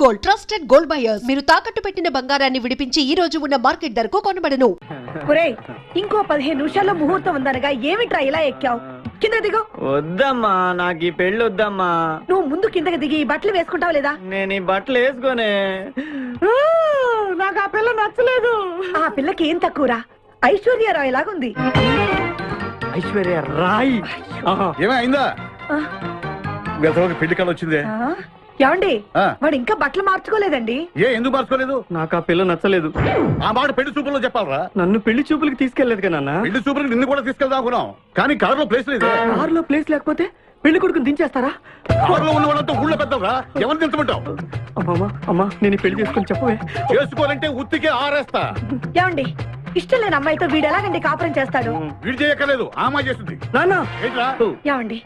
Gold, trusted gold buyers. మీరు తాకట్టు పెట్టిన బంగారాన్ని విడిపించి ఈ రోజు ఉన్న మార్కెట్ ధరకు కొనబడను. ఒరేయ్, ఇంకో 15 నిమిషాల్లో ముహూర్తం ఉందనగా ఏమిట్రా ఇలా ఎక్కావు? కింద దిగు. వద్దమ్మా, నాకు ఈ పెళ్లి వద్దమ్మా. నువ్వు ముందు కిందకి దిగి ఈ బట్టలు వేసుకుంటావా లేదా? నేను ఈ బట్టలు వేసుకోనే. నాకు ఆ పిల్ల నచ్చలేదు. ఆ పిల్లకి ఏం తక్కువరా? ఐశ్వర్య రాయ్ లాగుంది. ఐశ్వర్య రాయ్ ఏమైందా? వెళ్తానికి పెళ్లి కాలం వచ్చిందే. ఏమండి, వాడు ఇంకా బట్టలు మార్చుకోలేదండి. ఎందుకు మార్చుకోలేదు? నాకు ఆ పిల్ల నచ్చలేదు. ఆ మాట పెళ్లి చూపుల్లో చెప్పాలరా. నన్ను పెళ్లి చూపులకి తీసుకెళ్లేదు కదా నాన్న. పెళ్లి చూపులకి నిన్ను కూడా తీసుకెళ్దాం అనుకున్నాం, కానీ కారులో ప్లేస్ లేదు. కారులో ప్లేస్ లేకపోతే పెళ్లి కొడుకుని దించేస్తారా? కారులో ఉన్న వాళ్ళంతా ఊళ్ళో పెద్దవరా, ఎవరు దించమంటావు? అమ్మా అమ్మా, నేను పెళ్లి చేసుకుని చెప్పవే. చేసుకోవాలంటే ఉత్తికే ఆరేస్తా. ఏమండి, ఇష్టం లేని అమ్మాయితో వీడు ఎలాగండి కాపురం చేస్తాడు? వీడు చేయక్కర్లేదు, ఆ అమ్మాయి చేస్తుంది. నాన్న ఏంట్రా? ఏమండి,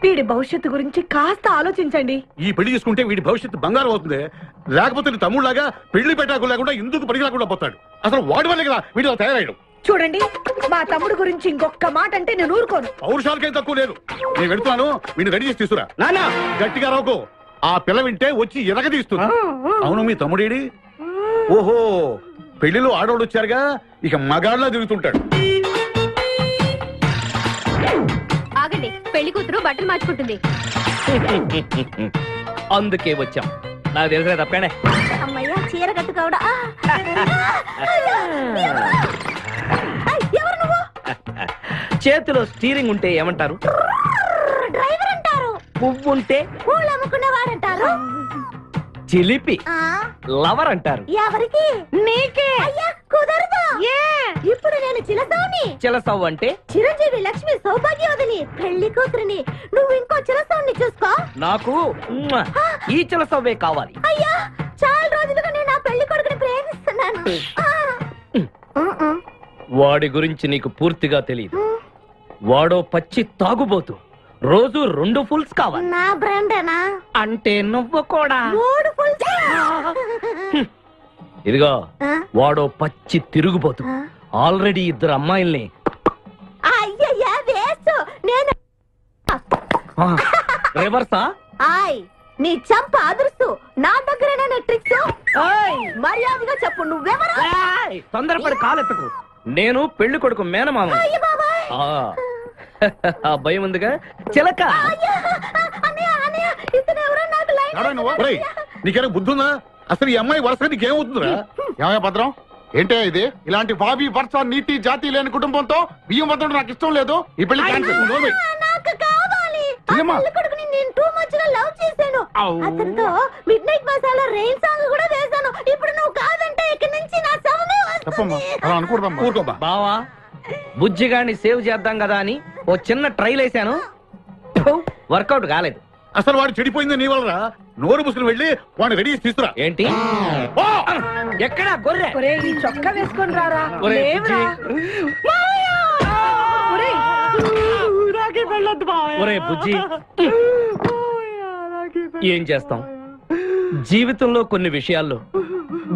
వీడి భవిష్యత్తు గురించి కాస్త ఆలోచించండి. ఈ పెళ్లి చేసుకుంటే వీడి భవిష్యత్తు బంగారం అవుతుంది. లేకపోతే నీ తమ్ముళ్లాగా పెళ్లి పెట్టాకు లేకుండా ఇందుకు పనికి లేకుండా పోతాడు. అసలు వాడి వల్లే కదా వీడిలో తయారయ్యాడు. చూడండి, మా తమ్ముడు గురించి ఇంకొక మాట అంటే నేను ఊరుకోను. పౌరుషాలకేం తక్కువ లేదు. నేను వెళ్తున్నాను, వీడిని రెడీ చేసి తీసుకురా. నాన్న గట్టిగా రాకు, ఆ పిల్ల వింటే వచ్చి ఎరగదీస్తుంది. అవును, మీ తమ్ముడేడి? ఓహో, పెళ్లిలో ఆడవాళ్ళు వచ్చారుగా, ఇక మగాళ్ళ తిరుగుతుంటాడు. ఆగండి, పెళ్లి కూతురు బట్టలు మార్చుకుంటుంది. అందుకే వచ్చాం. నాకు తెలుసు తప్పనే. అమ్మయ్య, చీర కట్టుకోవడా? ఎవరు నువ్వు? చేతిలో స్టీరింగ్ ఉంటే ఏమంటారు? డ్రైవర్ అంటారు. పువ్వు ఉంటే పూలు అమ్ముకున్నవాడంటారు. చిలిపి లవర్ అంటారు. ఎవరికి? నీకే. అయ్యా కుదరదు. ఇప్పుడు నేను చిలసౌని. చిలసవ్వు అంటే చిరంజీవి లక్ష్మి సౌభాగ్యవతిని, పెళ్లి కూతురిని. నువ్వు ఇంకో చిలసౌని చూసుకో. నాకు ఈ చిలసవ్వే కావాలి. అయ్యా, చాలా రోజులుగా నేను నా పెళ్లి కొడుకుని ప్రేమిస్తున్నాను. వాడి గురించి నీకు పూర్తిగా తెలియదు. వాడో పచ్చి తాగుబోతు. రోజు 2 ఫుల్స్ కావాలి. నా బ్రాండేనా? అంటే నువ్వు కూడా 3 ఫుల్స్. ఇదిగో, వాడో పచ్చి తిరుగుబోతు. ఆల్రెడీ 2 అమ్మాయిల్ని. అయ్యయ్యా, వేస్ట్. నేను రివర్సా? ఆయ్, నీ చంప అదుర్సు. నా దగ్గరేనా ట్రిక్స్? మర్యాదగా చెప్పు, నువ్వెవరు? తొందరపడి కాలెత్తకు. నేను పెళ్లి కొడుకు మేనమామ. అయ్య బాబాయ్. ఆ భయం ఉందిగా చిలక. అన్నయ్య, అన్నయ్య, ఇతను ఎవరో నాకు లైన్. నీకేనా బుద్ధుందా? అసలు ఈ అమ్మాయి వరుస నీకేమవుతుందిరా? ఏమయ్య భద్రం, ఏంటే ఇది? ఇలాంటి బాబీ వరుస నీతి జాతి లేని కుటుంబంతో బియ్యం వద్దడం నాకు ఇష్టం లేదు. ఈ పెళ్లి క్యాన్సిల్. నాకు కావాలి. పెళ్లి కొడుకుని నేను టూ మచ్ గా లవ్ చేశాను. అతనితో mid night masala rain song కూడా వేశాను. ఇప్పుడు నువ్వు కాదంటే ఇక్కడి నుంచి నా శవమే వస్తుంది. బావా, బుజ్జిగాన్ని సేవ్ చేద్దాం కదా అని ఓ చిన్న ట్రైల్ వేసాను. వర్కౌట్ కాలేదు. అసలు వాడు చెడిపోయింది నీ వల్ల. నోరు ముసుకుని వెళ్ళి వాడిని రెడీ చేసి తీసుకురా. ఏంటి? ఎక్కడా గొర్రె? ఒరేయ్, ఈ చొక్కా వేసుకొని రారా. లేవురా. ఒరేయ్, ఒరే బుజ్జి, ఏం చేస్తాం? జీవితంలో కొన్ని విషయాల్లో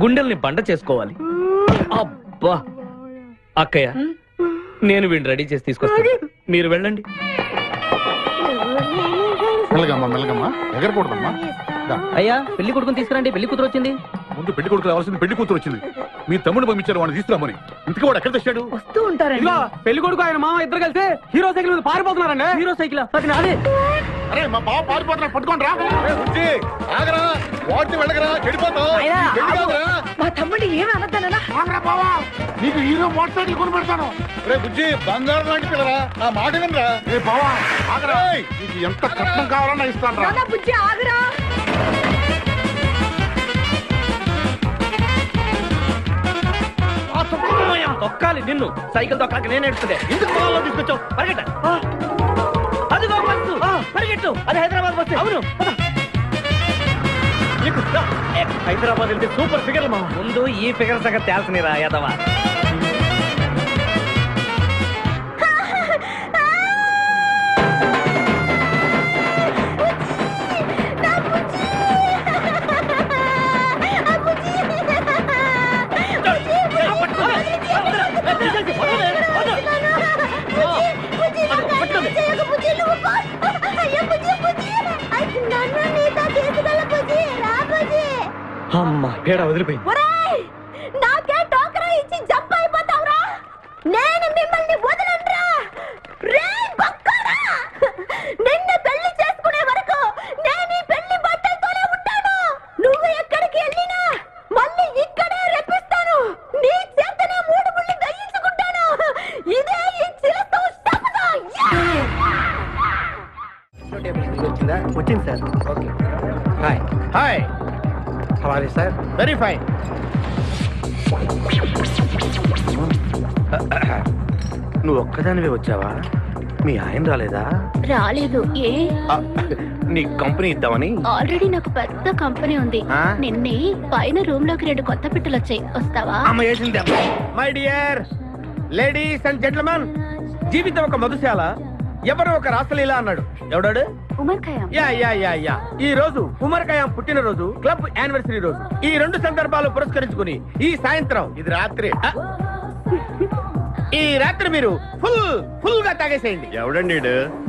గుండెల్ని బండ చేసుకోవాలి. అబ్బా, అక్కయ్య, నేను వీడిని రెడీ చేసి తీసుకొస్తాను. మీరు వెళ్ళండి. మెల్లగమ్మా, మెల్లగమ్మా, ఎగరకూడదమ్మా. అయ్యా, పెళ్లి కొడుకుని తీసుకురండి. పెళ్లి కూతురు వచ్చింది. ముందు పెళ్లి కొడుకు రావాల్సింది, పెళ్లి కూతురు వచ్చింది. మీ తమ్ముడు పంపించారు వాడిని తీసుకురామని. ఇంతకీ వాడు ఎక్కడ తెచ్చాడు? వస్తూ ఉంటారండి. పెళ్లి కొడుకు ఆయన మామ ఇద్దరు కలిసి హీరో సైకిల్ మీద పారిపోతున్నారండి. హీరో సైకిల్ అది నాదే. అరే, మా బావ పారిపోతున్నా, పట్టుకోండి రా. ఆగరా, వాడిని వెళ్ళగరా, చెడిపోతావు. మా తమ్ముడు ఏమి అనద్దనా? నీకు హీరో మోటార్ సైకిల్ కొని పెడతాను. రే బుజ్జి, బంగారం లాంటి పిల్లరా, ఆ మాట వినరా. రే బావా, ఆగరా, నీకు ఎంత కట్నం కావాలన్నా ఇస్తాను రా. బుజ్జి, ఆగురా. తొక్కాలి నిన్ను. సైకిల్ తొక్కాక నేను ఎడుతుంటే ఎందుకు పొలంలో తీసుకొచ్చావు? పరిగెట్ట. అదిగో బస్సు, పరిగెట్టు. అది హైదరాబాద్ బస్సు. అవును, హైదరాబాద్ వెళ్తే సూపర్ ఫిగర్ మా. ముందు ఈ ఫిగర్ సగం తేల్చనిరా యాదవా. అయ్యో బుజ్జి, బుజ్జి, నన్ను నీతో తీసుకెళ్ళ బుజ్జి, రా బుజ్జి. అమ్మా పేడ వదిలిపోయింది. ఒరేయ్ నాకే టోకరా ఇచ్చి జంప్ అయిపోతావురా, నేను మిమ్మల్ని వదలనురా. రేయ్ బక్కరా, నిన్ను పెళ్లి చేసుకునే వరకు నేను ఈ పెళ్లి బట్టలతోనే ఉంటాను. నువ్వు ఎక్కడికి వెళ్ళినా మళ్ళీ ఇక్కడే రెప్పిస్తాను. నీ చేతనే 3 ముళ్ళు దయించుకుంటాను. ఇదే ఈ చిలతో శపథం. వచ్చింది సార్. ఓకే హాయ్ హాయ్, హవాలే సార్. Very fine. నువ్వు ఒక్కదానివే వచ్చావా? మీ ఆయన రాలేదా? రాలేదు. ఏ నీ కంపెనీ ఇద్దామని. ఆల్రెడీ నాకు పెద్ద కంపెనీ ఉంది. ఆ? నిన్నే పైన రూమ్ లోకి 2 కొత్త పిట్టలు వచ్చాయి, వస్తావా? My dear ladies and gentlemen, జీవితం ఒక మధుశాల, ఎవరో ఒక రాసలీలా అన్నాడు. ఎవడాడు? Omar Khayyam. Yeah yeah yeah yeah. ఈ రోజు ఉమర్ ఖయాం పుట్టినరోజు, క్లబ్ యానివర్సరీ రోజు. ఈ 2 సందర్భాలు పురస్కరించుకుని ఈ సాయంత్రం, ఇది రాత్రి, ఈ రాత్రి మీరు ఫుల్ గా తాగేసేయండి. ఎవడండి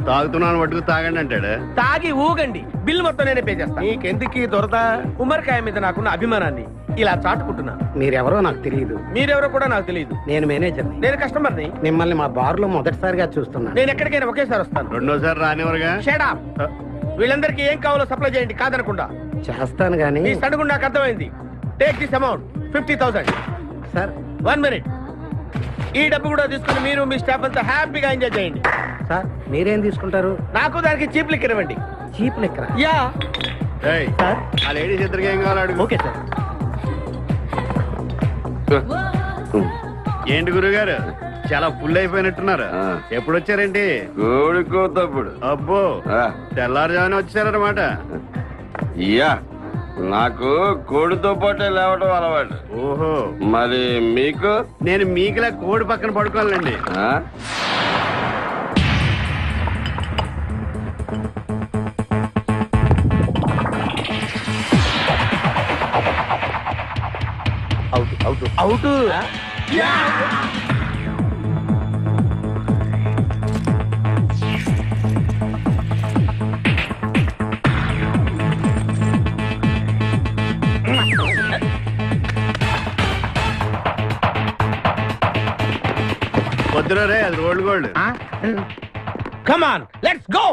తాగుతున్నాను మటుకు తాగండి అంటాడు. తాగి ఊగండి, బిల్ మొత్తం నేనే పే చేస్తాను. నీకెందుకు దొరద? ఉమర్ ఖయాం మీద నాకున్న అభిమానాన్ని ఇలా చాటుకుంటున్నా. మీరెవరో నాకు తెలియదు. మీరెవరో కూడా నాకు తెలియదు. నేను మేనేజర్ని. నేను కస్టమర్ని. మిమ్మల్ని మా బార్ లో మొదటిసారిగా చూస్తున్నా. నేను ఎక్కడికైనా ఒకేసారి వస్తాను. రెండోసారి రానివరుగా. Shut up. వీళ్ళందరికీ ఏం కావాలో సప్లై చేయండి, కాదనకుండా. చేస్తాను గానీ ఈ సడుగు నాకు అర్థమైంది. Take this amount 50,000. Sir 1 minute. ఈ డబ్బు కూడా తీసుకుని మీరు మీ స్టాఫ్ అంతా హ్యాపీగా ఎంజాయ్ చేయండి. సార్ మీరేం తీసుకుంటారు? నాకు దానికి చీప్ లిక్కర్ ఇవ్వండి. చీప్ లెక్కరా? యా. ఏయ్, సార్ ఆ లేడీస్ ఇద్దరికి ఏం కావాలి అడుగు. Okay sir. ఏంటి గురుగారు చాలా ఫుల్ అయిపోయినట్టున్నారు. ఎప్పుడు వచ్చారేంటి? కోడికోతప్పుడు అబ్బో, తెల్లారుజామున వచ్చారన్నమాట. ఇయ్యా నాకు కోడితో పాటే లేవటం అలవాటు. ఓహో, మరి మీకు? నేను మీకులా కోడి పక్కన పడుకోవాలండి. ఆ? అవుట్. వద్దురా రే, అది rolled gold. Come on, let's go.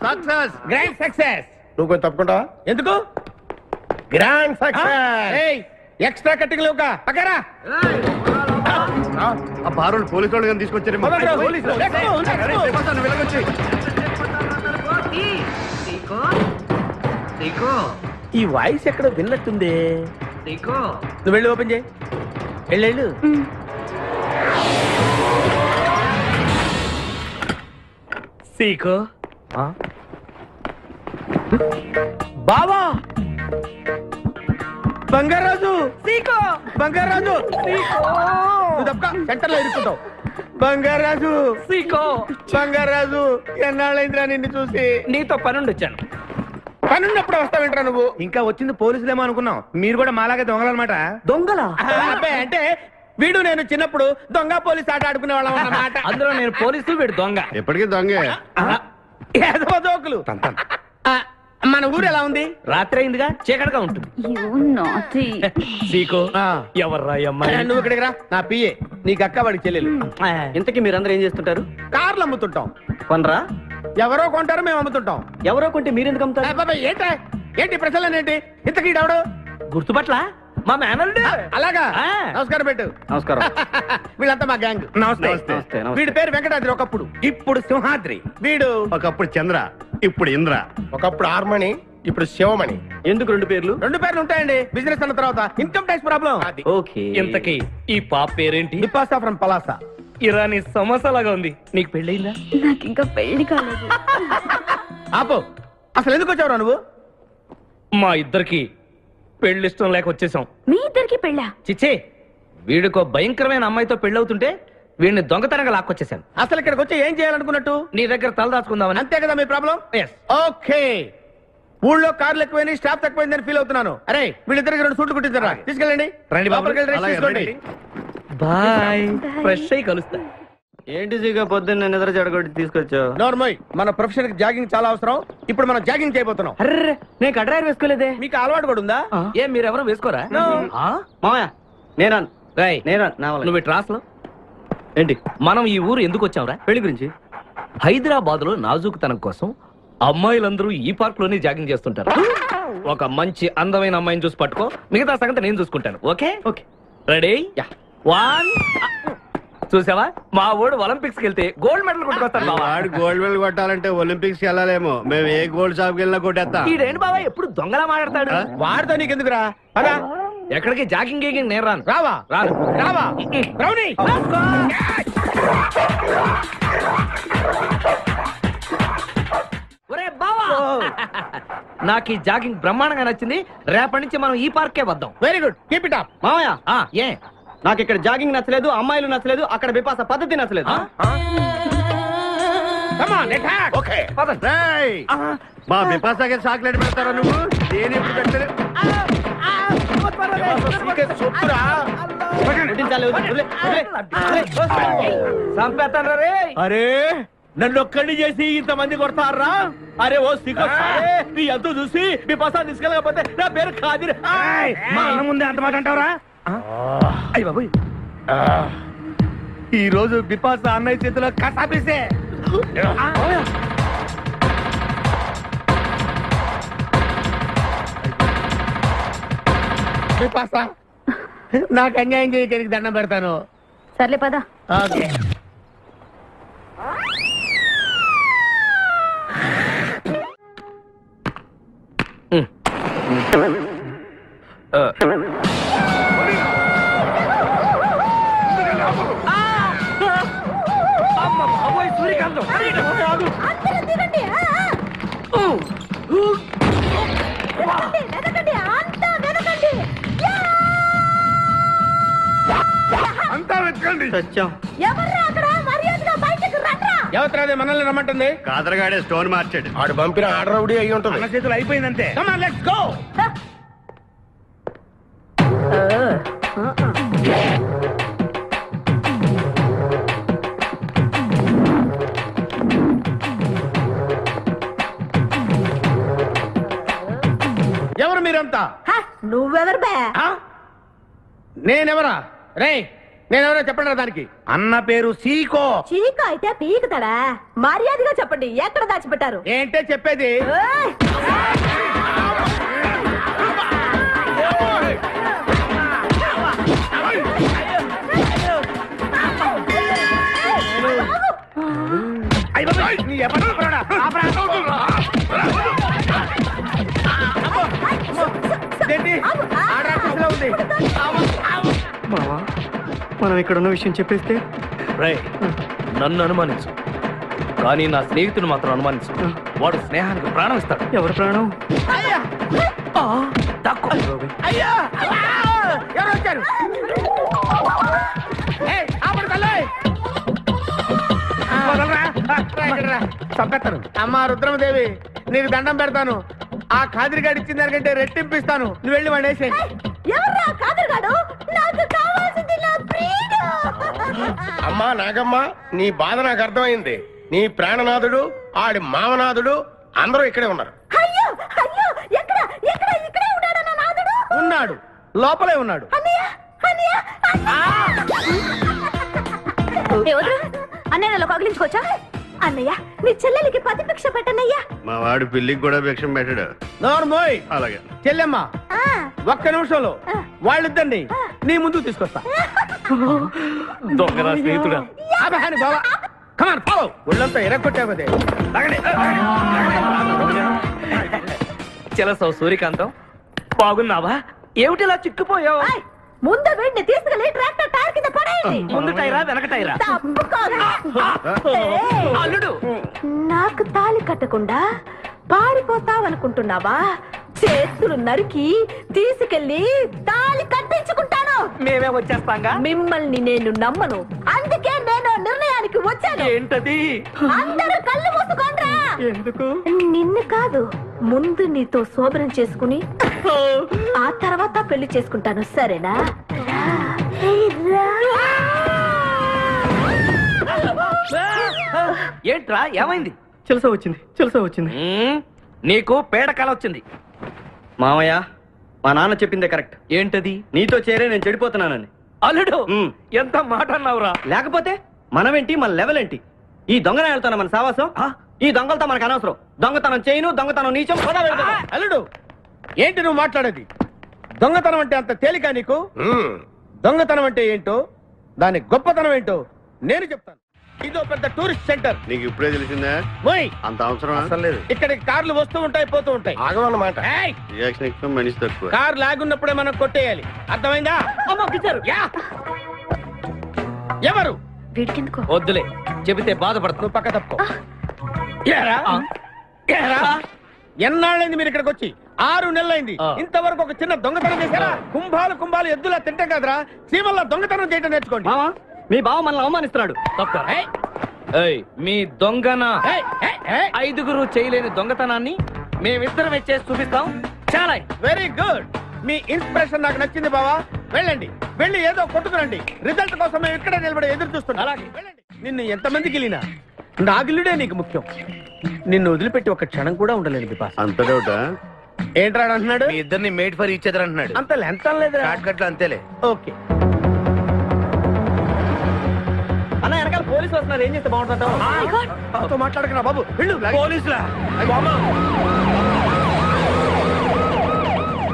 Success, grand success. నువ్వు కొంచెం తప్పుకుంటావా? ఎందుకు? గ్రాండ్ ఎక్స్ట్రా కట్టింగ్ లేవుగా పక్కరా. ఆ బారులు పోలీసు వాళ్ళు కానీ తీసుకొచ్చారేమో. పదండ్రా, పోలీసులు. Let's go, let's go. ఈ వాయిస్ ఎక్కడ విన్నట్టుంది. నువ్వు వెళ్ళి ఓపెన్ చేయి. వెళ్ళు. సీకో బావా, బంగారాజు. సీకో బంగారాజు. నువ్వు తప్పక సెంటర్ లో ఇరుక్కుంటావు. బంగారాజు. సీకో బంగారాజు, ఎన్నాళ్ళైందిరా నిన్ను చూసి. నీతో పనుండి వచ్చాను. పనున్నప్పుడు వస్తావేంట్రా నువ్వు? ఇంకా వచ్చింది పోలీసులేమో అనుకున్నాం. మీరు కూడా మాలాగే దొంగలన్నమాట. దొంగలా? అంటే వీడు నేను చిన్నప్పుడు దొంగ పోలీస్ ఆట ఆడుకునే వాళ్ళం అన్నమాట. అందులో నేను పోలీసు, వీడు దొంగ. ఎప్పటికీ దొంగే. ఏదో జోకులు. మన ఊరు ఎలా ఉంది? రాత్రి అయిందిగా, చీకటిగా ఉంటుంది. సీకో ఎవర్రా అమ్మాయి? నువ్వు ఇక్కడికి రా. నా పిఏ, నీకు అక్క, వాడికి చెల్లెలు. ఇంతకీ మీరందరూ ఏం చేస్తుంటారు? కార్లు అమ్ముతుంటాం. కొనరా? ఎవరో కొంటారు, మేము అమ్ముతుంటాం. ఎవరో కొంటే మీరెందుకు అమ్ముతారు? ఏంటి ప్రశ్నలేంటి? ఇంతకీ ఎవడు? గుర్తుపట్ల మా మేనల్డ్. అలాగా, నమస్కారం పెట్టు. నమస్కారం. వీళ్ళంతా మా గ్యాంగ్. నమస్తే. వీడి పేరు వెంకటాద్రి ఒకప్పుడు, ఇప్పుడు సింహాద్రి. వీడు ఒకప్పుడు చంద్ర, ఇప్పుడు ఇంద్ర. ఒకప్పుడు ఆర్మణి, ఇప్పుడు శివమణి. ఎందుకు 2 పేర్లు? 2 పేర్లు ఉంటాయండి. బిజినెస్ అన్న తర్వాత ఇన్కమ్ ట్యాక్స్ ప్రాబ్లం. ఓకే. ఇంతకీ ఈ పాప పేరేంటి? బిపాసా ఫ్రమ్ పలాసా. ఇరానీ సమోసా లాగా ఉంది. నీకు పెళ్ళయిందా? నాకు ఇంకా పెళ్లి కాలేదు. ఆపో, అసలు ఎందుకు వచ్చావురా నువ్వు? మా ఇద్దరికి పెళ్లి ఇష్టం లేక వచ్చేసాం. మీ ఇద్దరికి పెళ్ళా? చిచ్చే, వీడికో భయంకరమైన అమ్మాయితో పెళ్ళవుతుంటే వీడిని దొంగతనంగా లాక్కొచ్చేసాను. అసలు ఇక్కడికి వచ్చి ఏం చేయాలనుకున్నట్టు? నీ దగ్గర తల దాచుకుందామని. అంతే కదా మీ ప్రాబ్లం? Yes. ఓకే. ఊళ్ళో కార్లు ఎక్కువైంది, స్టాఫ్ తక్కువైందని ఫీల్ అవుతున్నాను. అరే వీళ్ళిద్దరికి 2 సూట్లు కుట్టించారా? తీసుకెళ్ళండి. రండి బాబు. లోపలికి వెళ్ళి rest తీసుకోండి. బాయ్. ఫ్రెష్ అయ్యి కలుస్తా. ఏంటి సీగా పొద్దున్న నిద్ర చెడగొట్టి తీసుకొచ్చావు? నోర్మోయ్, మన ప్రొఫెషన్ కి జాగింగ్ చాలా అవసరం. ఇప్పుడు మనం జాగింగ్ చేయబోతున్నాం. అర్రే నేను కడ్రాయర్ వేసుకోలేదే. మీకు అలవాటు కూడా ఉందా? ఏం మీరెవరూ వేసుకోరా? No. ఆ? మామయ్య నేనా రేయ్, నేనా నా వల్ల. నువ్వు ఇటు రాస్లో. ఏంటి? మనం ఈ ఊరు ఎందుకు వచ్చాంరా? పెళ్లి గురించి. హైదరాబాద్ లో నాజూకుతనం కోసం అమ్మాయిలందరూ ఈ పార్క్ లోనే జాగింగ్ చేస్తుంటారు. ఒక మంచి అందమైన అమ్మాయిని చూసి పట్టుకో, మిగతా సంగతి నేను చూసుకుంటాను. Okay okay. రెడీ? 1. చూసావా, మా ఓడు ఒలింపిక్స్ కి వెళ్తే గోల్డ్ మెడల్ కొట్టుకొస్తాను బావా. వాడు గోల్డ్ మెడల్ కొట్టాలంటే ఒలింపిక్స్ కి వెళ్ళాలేమో. మేము ఏ గోల్డ్ షాప్ కి వెళ్ళినా కొట్టేస్తాం. ఈడేంటి బావా ఎప్పుడు దొంగలా మాట్లాడతాడు? వాడితో నీకెందుకురా? పదా. ఎక్కడికి జాగింగ్ గీగింగ్ నేను రాను. రావా? రాను. రావా? రౌడీ. ఒరే బావా, నాకు ఈ జాగింగ్ బ్రహ్మాండంగా నచ్చింది. రేపటి నుంచి మనం ఈ పార్కే వద్దాం. Very good, keep it up. మామయ్య ఏ నాకు ఇక్కడ జాగింగ్ నచ్చలేదు, అమ్మాయిలు నచ్చలేదు, అక్కడ బిపాస పద్ధతి నచ్చలేదు. Come on, attack. ఓకే పదండి. రేయ్, మా బిపాసాకి చాక్లెట్ పెడతారా నువ్వు? నేను ఎప్పుడు పెట్టలేదు. కొట్టించాలి, వదిలే, వదిలే, వదిలే. చంపేస్తాను రే. అరే నన్ను ఒక్కడిని చేసి ఇంతమంది కొడతారా? అరే ఓ సిగ్గు సాలే, నీ ఎంత చూసి మీ పసా తీసుకెళ్ళకపోతే నా పేరు ఖాదిర్. మా అన్న ముందే అంత మాట అంటావరా? అయ్య బాబు, ఈ రోజు బిపాస అన్నయ్య చేతిలో కసాపిసే. బిపాస నాకు అన్యాయం చేయడానికి దండం పెడతాను. సర్లే పద. ఓకే. అమ్మ బాబోయ్, సూర్యకాంతం. అందరూ దిగండి. వెనకండి, అంతా వెనకండి. అంతా వెతకండి. సత్యం. ఎవర్రా అక్కడ? మర్యాదగా బయటకు రండ్రా. ఎవరు మనల్ని రమ్మంటుంది? కాదరగాడే స్టోన్ మార్చాడు. ఆడు పంపిన ఆర్డర్ రౌడీ అయి ఉంటుంది. మన చేతులు అయిపోయిందంతే. Come on, let's go. ఎవరు మీరంతా? హ, నువ్వెవరు బే? ఆ? నేనెవరా? రే నేనెవరో చెప్పండి దానికి. అన్న పేరు సీకో. చీక అయితే పీకుతాడా? మర్యాదగా చెప్పండి, ఎక్కడ దాచిపెట్టారు? ఏంటే చెప్పేది? ఏయ్! నీ ఎవరు చెప్పరాడా? ఏంటి? ఆ రాక్షసులా ఉంది. మావా మనం ఇక్కడ ఉన్న విషయం చెప్పేస్తే? రే, నన్ను అనుమానించు, కానీ నా స్నేహితుడు మాత్రం అనుమానించు. వాడు స్నేహానికి ప్రాణం ఇస్తాడు. ఎవరు ప్రాణం? తక్కువ. అయ్యా ఎవరు వచ్చారు? ఏయ్, ఆపండి తల్లి. వదలరా. రా. చంపేస్తాను. అమ్మా రుద్రమదేవి, నీకు దండం పెడతాను. ఆ ఖాదిరిగాడు ఇచ్చిన దానికంటే రెట్టింపిస్తాను. నువ్వు వెళ్ళి వాడు వేసేయ్. ఎవర్రా కాదరుగాడు? నాకు కావాల్సింది నా ప్రియుడు. అమ్మా నాగమ్మ, నీ బాధ నాకు అర్థమైంది. నీ ప్రాణనాథుడు, ఆడి మామనాథుడు అందరూ ఇక్కడే ఉన్నారు. అయ్యో అయ్యో, ఎక్కడ ఎక్కడ? ఇక్కడే ఉన్నాడా నా నాథుడు? ఉన్నాడు, లోపలే ఉన్నాడు. అన్నయ్య అన్నయ్య అన్నయ్య నన్ను కగిలించుకోవచ్చా? అన్నయ్య నీ చెల్లెలికి పతి భిక్ష పెట్టనయ్యా. మా వాడు పిల్లికి కూడా భిక్షం పెట్టాడు. నోర్మోయ్. అలాగే. చెల్లెమ్మ ఒక్క నిమిషంలో వాళ్ళిద్దండి నీ ముందుకు తీసుకొస్తా. దొంగరా స్నేహితుడా. బాబా కమాన్ ఫాలో. ఒళ్ళంతా ఎరగొట్టావు అదే. చెలసావు సూర్యకాంతం, బాగున్నావా? ఏమిటిలా చిక్కుపోయావు? ఏయ్, ముందు వీడిని తీసుకెళ్లి ట్రాక్టర్ టైర్ కింద పడేయండి. ముందు టైరా వెనక టైరా? తప్పుకోదు. ఏయ్, అల్లుడు, నాకు తాళి కట్టకుండా పారిపోతావనుకుంటున్నావా? చేతులు నరికి తీసుకెళ్లి తాళి కట్టించుకుంటాను. మేమే వచ్చేస్తాంగా. మిమ్మల్ని నేను నమ్మను, అందుకే నేను చేయడానికి వచ్చాను. ఏంటది? అందరూ కళ్ళు మూసుకోండ్రా. ఎందుకు? నిన్ను కాదు, ముందు నీతో శోభనం చేసుకుని ఆ తర్వాత పెళ్లి చేసుకుంటాను, సరేనా? ఏంట్రా ఏమైంది? చిలస వచ్చింది నీకు పేడకల వచ్చింది. మామయ్య, మా నాన్న చెప్పిందే కరెక్ట్. ఏంటది? నీతో చేరే నేను చెడిపోతున్నానని. అల్లుడు మ్. ఎంత మాట అన్నావురా? లేకపోతే మనమేంటి, మన లెవెల్ ఏంటి? ఈ దొంగనాయాలతో మన సావాసం, ఈ దొంగలతో మనకు అనవసరం. దొంగతనం చేయను, దొంగతనం నీచం. పద వెళ్దాం. అల్లుడు, ఏంటి నువ్వు మాట్లాడేది? దొంగతనం అంటే అంత తేలిక నీకు? దొంగతనం అంటే ఏంటో, దాని గొప్పతనం ఏంటో నేను చెప్తాను. ఇదో పెద్ద టూరిస్ట్ సెంటర్. నీకు ఇప్పుడే తెలిసిందా? మోయ్, అంత అవసరం అసలు లేదు. ఇక్కడికి కార్లు వస్తూ ఉంటాయి, పోతూ ఉంటాయి. ఆగమన్నమాట. ఏయ్, రియాక్షన్ ఎక్కువ, మనిషి తక్కువ. కార్ లాగున్నప్పుడే మనం కొట్టేయాలి, అర్థమైందా? యా. ఎవరు? వీడికెందుకో వద్దులే, చెబితే బాధపడతావు. నువ్వు పక్క తప్పుకో. ఏరా? ఏరా? ఎన్నాళ్ళైంది మీరు ఇక్కడికి వచ్చి? 6 నెలలైంది. ఇంతవరకు ఒక చిన్న దొంగతనం చేశారా? కుంభాలు ఎద్దులా తింటాం కదరా, సీమల్లో దొంగతనం చేయటం నేర్చుకోండి. మామ, మీ బావ మనల్ని అవమానిస్తున్నాడు. ఏయ్, ఏయ్, మీ దొంగన ఏయ్, ఏయ్, ఏయ్. 5గురు చేయలేని దొంగతనాన్ని మేమిద్దరమే చేసి చూపిస్తాం. చాలా వెరీ గుడ్. మీ ఇన్స్పిరేషన్ నాకు నచ్చింది బావా. వెళ్ళండి, వెళ్ళి ఏదో కొట్టుకురండి. రిజల్ట్ కోసం మేము ఇక్కడే నిలబడి ఎదురు చూస్తున్నాం. అలాగే వెళ్ళండి. నిన్ను ఎంతమందికి వెళ్ళినా నా గిల్లుడే నీకు ముఖ్యం. నిన్ను వదిలిపెట్టి ఒక క్షణం కూడా ఉండలేను బిపాస్. అంత డౌటా? ఏంట్రా అంటున్నాడు? మీ ఇద్దరిని మేడ్ ఫర్ ఈచ్ అదర్ అంటున్నాడు. అంత లెంత్ లేదురా. షార్ట్ కట్ లో అంతేలే. ఓకే. అన్న, వెనకాల పోలీసులు వస్తున్నారు. ఏం చేస్తే బాగుంటుంటావు? నాతో మాట్లాడకరా బాబు. వెళ్ళు. పోలీసులా?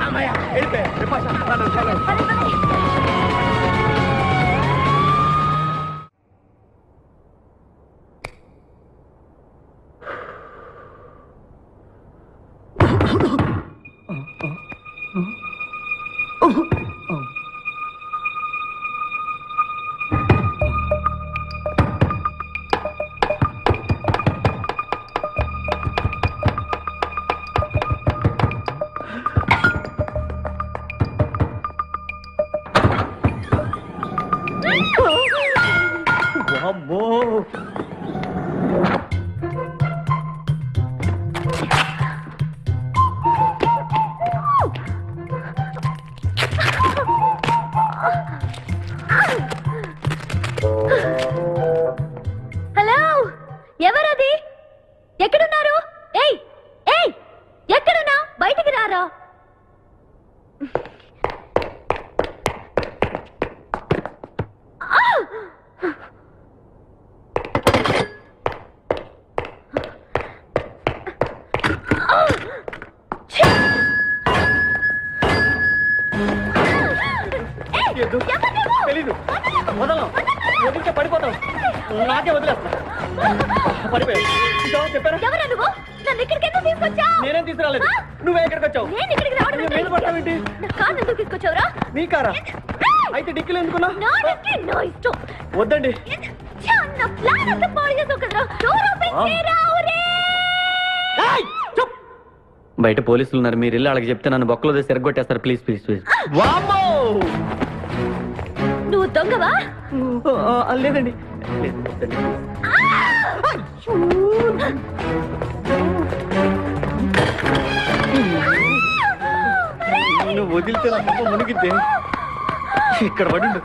అమ్మయ్య, వెళ్ళిపోయా. బిపాసా, చాలా. హలో, ఎవరది? ఎక్కడున్నారు? ఏయ్ ఏయ్, ఎక్కడున్నా? బయటికి రారా. తెలీదు. వదలం. వదిలితే పడిపోతాం. నాకే వదిలేస్తా. పడిపోయావు. చెప్పారా? ఎవరా నువ్వు? నన్ను ఇక్కడికి ఎందుకు తీసుకొచ్చావు? నేనేం తీసుకురాలేదు. నువ్వే ఇక్కడికి వచ్చావు. నేను ఇక్కడికి రావడం నువ్వు మీద పడతావేంటి? నా కారు ఎందుకు తీసుకొచ్చావురా? నీ కారా? అయితే డిక్కీలో ఎందుకున్నా? నా డిక్కీ నా ఇష్టం. వద్దండి. నా ప్లాన్ అంతా పాడు చేసావు కదరా. డోర్ ఓపెన్ చేయరా. బయట పోలీసులు ఉన్నారు. మీరు వెళ్ళి వాళ్ళకి చెప్తే నన్ను బొక్కలో తీసి ఎరగొట్టేస్తారు. Please please please. నువ్వు దొంగవా? లేదండి. నువ్వు వదిలితే నా పక్క మునిగిద్దే. ఇక్కడ పడిండు.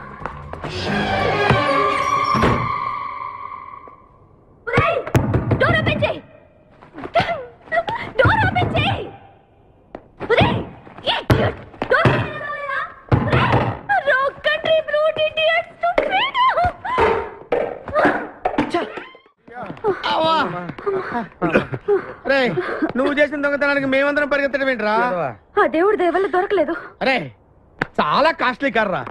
డోర్ ఓపెన్ చేయి. డోర్ ఓపెన్ చేయి. Wrong country brute idiots. రే, నువ్వు చేసిన దొంగతనానికి మేమందరం పరిగెత్తడం ఏంట్రా? ఆ దేవుడి దయవల్ల దొరకలేదు. అరే, చాలా కాస్ట్లీ కార్రా.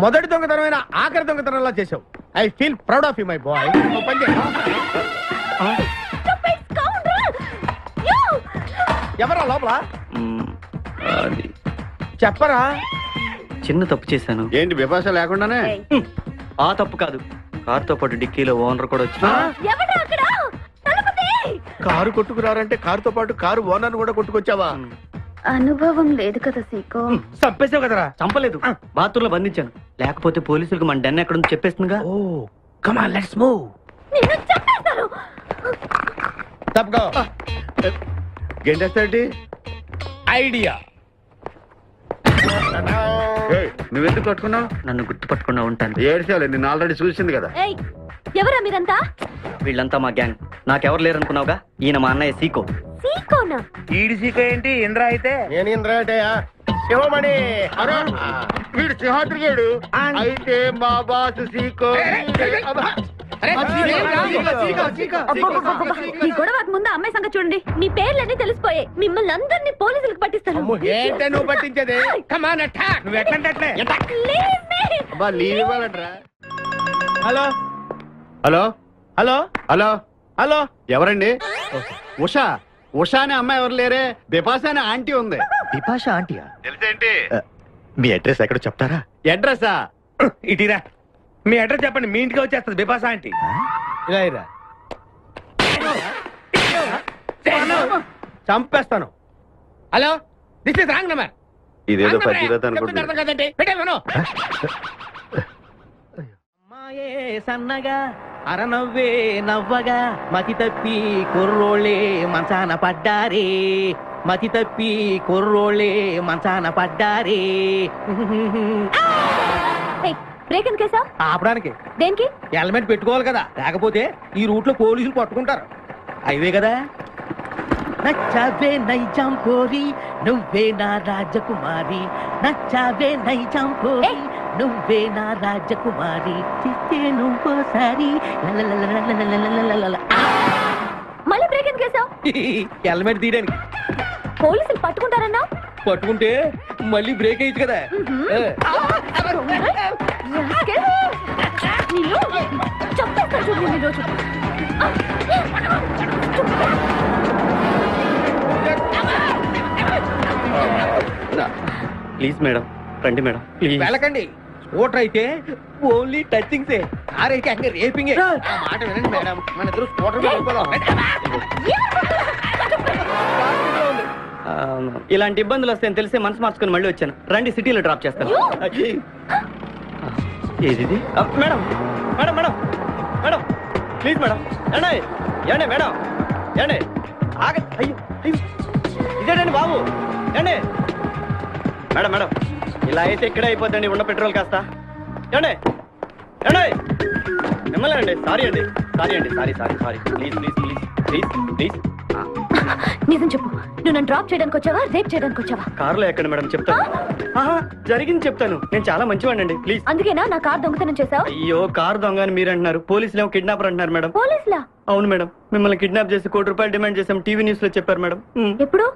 మొదటి దొంగతనమైన ఆఖరి దొంగతనంలా చేసావు. I feel proud of you my boy. ఎవరా లోపల? చెప్పరా? చిన్న తప్పు చేశాను. ఏంటి విపాస లేకుండానే? ఆ తప్పు కాదు, కారుతో పాటు డిక్కీలో ఓనర్ కూడా వచ్చి ఎవడ్రా అక్కడ? తలుపు తీ. కారు కొట్టుకురారంటే కారుతో పాటు కారు ఓనర్ కూడా కొట్టుకొచ్చావా? అనుభవం లేదు కదా సీకో. చంపేసావు కదరా. చంపలేదు, బాత్రూంలో బంధించాను. లేకపోతే పోలీసులకు మన డెన్ ఎక్కడ చెప్పేస్తుందిగా. ఓ, కమ్ ఆన్ లెట్స్ మూవ్. నిన్ను చంపేస్తాను. తప్పుకో. గెంటేస్తాంటి ఐడియా. నువ్వెందుకు పట్టుకున్నావు? నన్ను గుర్తుపట్టకుండా ఉంటాను. ఏడ్చాలి, నిన్ను ఆల్రెడీ చూసింది కదా. ఏయ్, ఎవరా మీరంతా? వీళ్ళంతా మా గ్యాంగ్. నాకెవరు లేరనుకున్నావుగా? ఈయన మా అన్నయ్య సీకో. సీకోనా? ఈడి సీక ఏంటి ఇంద్ర అయితే? నేను ఇంద్ర ఏంటయ్యా? శివమణి. వీడు సింహాద్రిగాడు అయితే మా బాసు సీకో. ఈ గొడవకు ముందు అమ్మాయి సంగతి చూడండి. మీ పేర్లన్నీ తెలిసిపోయాయి. మిమ్మల్ని అందరినీ పోలీసులకు పట్టిస్తాను. ఏంటే నువ్వు పట్టించేది? Come on attack. నువ్వు ఎట్లంటే Leave me. అబ్బా లీవ్ ఇవ్వాలంటరా. Hello hello hello hello hello. ఎవరండి? ఉషా. ఉషా అనే అమ్మాయి ఎవరు లేరే. బిపాసా అనే ఆంటీ ఉంది. బిపాషా ఆంటీయా? తెలుసేంటి? మీ అడ్రస్ ఎక్కడ చెప్తారా? అడ్రసా? ఇటీరా మీ అడ్రస్ చెప్పండి, మీ ఇంటికి వచ్చేస్తుంది బిపాసా ఆంటీ. ఇలా ఇరా. చంపేస్తాను. Hello, this is wrong number. ఇదేదో పచ్చిరత అనుకుంటున్నా. అర్థం కదండి. పెట్టేవను. అమ్మాయే సన్నగా అరనవ్వే నవ్వగా మతి తప్పి కుర్రోళ్ళే మంచాన పడ్డారే. మతి తప్పి కుర్రోళ్ళే మంచాన పడ్డారే. బ్రేక్ ఎందుకు వేసావ్? ఆపడానికి దేనికి? హెల్మెట్ పెట్టుకోవాలి కదా, లేకపోతే ఈ రూట్ లో పోలీసులు పట్టుకుంటారు. అయివే కదా. నచ్చావే నైజాం కోరి నువ్వే నా రాజకుమారి. నచ్చావే నైజాం కోరి నువ్వే నా రాజకుమారి. చిత్తే నువ్వోసారి. మళ్ళీ బ్రేక్ ఎందుకు వేసావ్? హెల్మెట్ తీయడానికి. పోలీసులు పట్టుకుంటారన్నా? పట్టుకుంటే మళ్ళీ బ్రేక్ అయ్యింది కదా. చంపేస్తాను చూడు నేను ఈరోజు. ప్లీజ్ మేడం, రండి మేడం ప్లీజ్. వెళ్ళకండి. స్కూటర్ అయితే ఓన్లీ టచింగ్సే, కార్ అయితే అங்கே రేపింగే. ఆ మాట వినండి మేడం, మన ఇద్దరు స్కూటర్ మీద వెళ్ళిపోదాం. ఇలాంటి ఇబ్బందులు వస్తాయని తెలిసే మనసు మార్చుకుని మళ్ళీ వచ్చాను. రండి సిటీలో డ్రాప్ చేస్తాను. ఏది madam? Madam madam madam please madam. ఏండి ఏండి మేడం ఏండి ఆగ. అయ్యో అయ్యో ఇదేనండి బాబు. ఏండి మేడం మేడం ఇలా అయితే ఇక్కడే అయిపోద్దండి. ఉన్న పెట్రోల్ కాస్త. ఏండి ఏండి మిమ్మల్ని అండి. సారీ అండి, సారీ అండి, sorry sorry sorry. Please please please please please. నిజం చెప్పు, నువ్వు నన్ను డ్రాప్ చేయడానికి వచ్చావా, రేప్ చేయడానికి వచ్చావా? కారులో ఎక్కడ మేడం చెప్తాను. జరిగింది చెప్తాను. నేను చాలా మంచివాడినండి ప్లీజ్. అందుకేనా నా కార్ దొంగతనం చేసావు? అయ్యో కారు దొంగ అని మీరు అంటున్నారు, పోలీసులు ఏమో కిడ్నాపర్ అంటున్నారు మేడం. పోలీసులా? అవును మేడం, మిమ్మల్ని కిడ్నాప్ చేసి ₹1 కోటి డిమాండ్ చేసాం. టీవీ న్యూస్ లో చెప్పారు మేడం. ఎప్పుడు?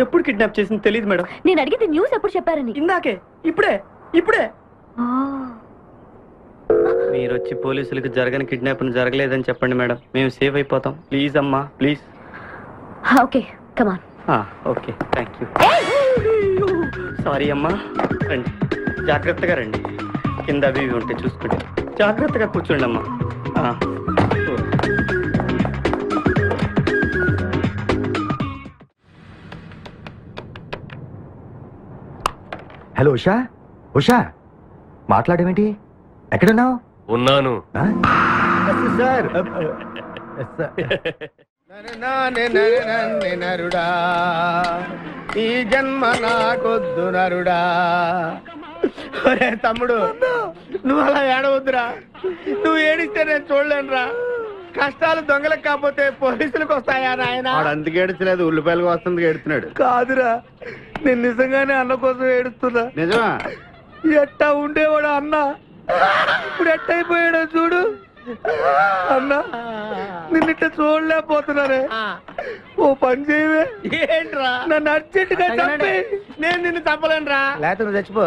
ఎప్పుడు కిడ్నాప్ చేసింది తెలియదు మేడం. నేను అడిగితే న్యూస్ ఎప్పుడు చెప్పారని. ఇందాకే, ఇప్పుడే ఇప్పుడే. మీరు వచ్చి పోలీసులకు జరగని కిడ్నాప్ జరగలేదని చెప్పండి మేడం, మేము సేఫ్ అయిపోతాం. ప్లీజ్ అమ్మా please. Okay come on. Okay thank you. Sorry అమ్మా. రండి జాగ్రత్తగా రండి. కింద అవి ఇవి ఉంటే చూసుకోండి. జాగ్రత్తగా కూర్చోండి అమ్మా. హలో ఉషా. ఉషా మాట్లాడేమిటి? ఎక్కడున్నావు? ఉన్నాను. సార్ నరుడా ఈ జన్మ నాకొద్దు నరుడా. ఒరే తమ్ముడు, నువ్వు అలా ఏడవద్దురా. నువ్వు ఏడిస్తే నేను చూడలేనురా. కష్టాలు దొంగలకు కాకపోతే పోలీసులకు వస్తాయా నాయన? వాడు అందుకు ఏడుచలేదు, ఉల్లిపాయలకు వస్తుంది ఏడుతున్నాడు. కాదురా, నేను నిజంగానే అన్న కోసం ఏడుస్తున్నా. నిజమా? ఎట్టా ఉండేవాడు అన్న, ఇప్పుడు ఎట్టయిపోయాడో చూడు. అన్నా నిన్నిట్ట చూడలేకపోతున్నారే. ఓ పని చేయవే. ఏంట్రా? నన్ను అర్జెంటుగా చంపే. నేను నిన్ను చంపలేనురా. లేకపోతే నువ్వు చచ్చిపో.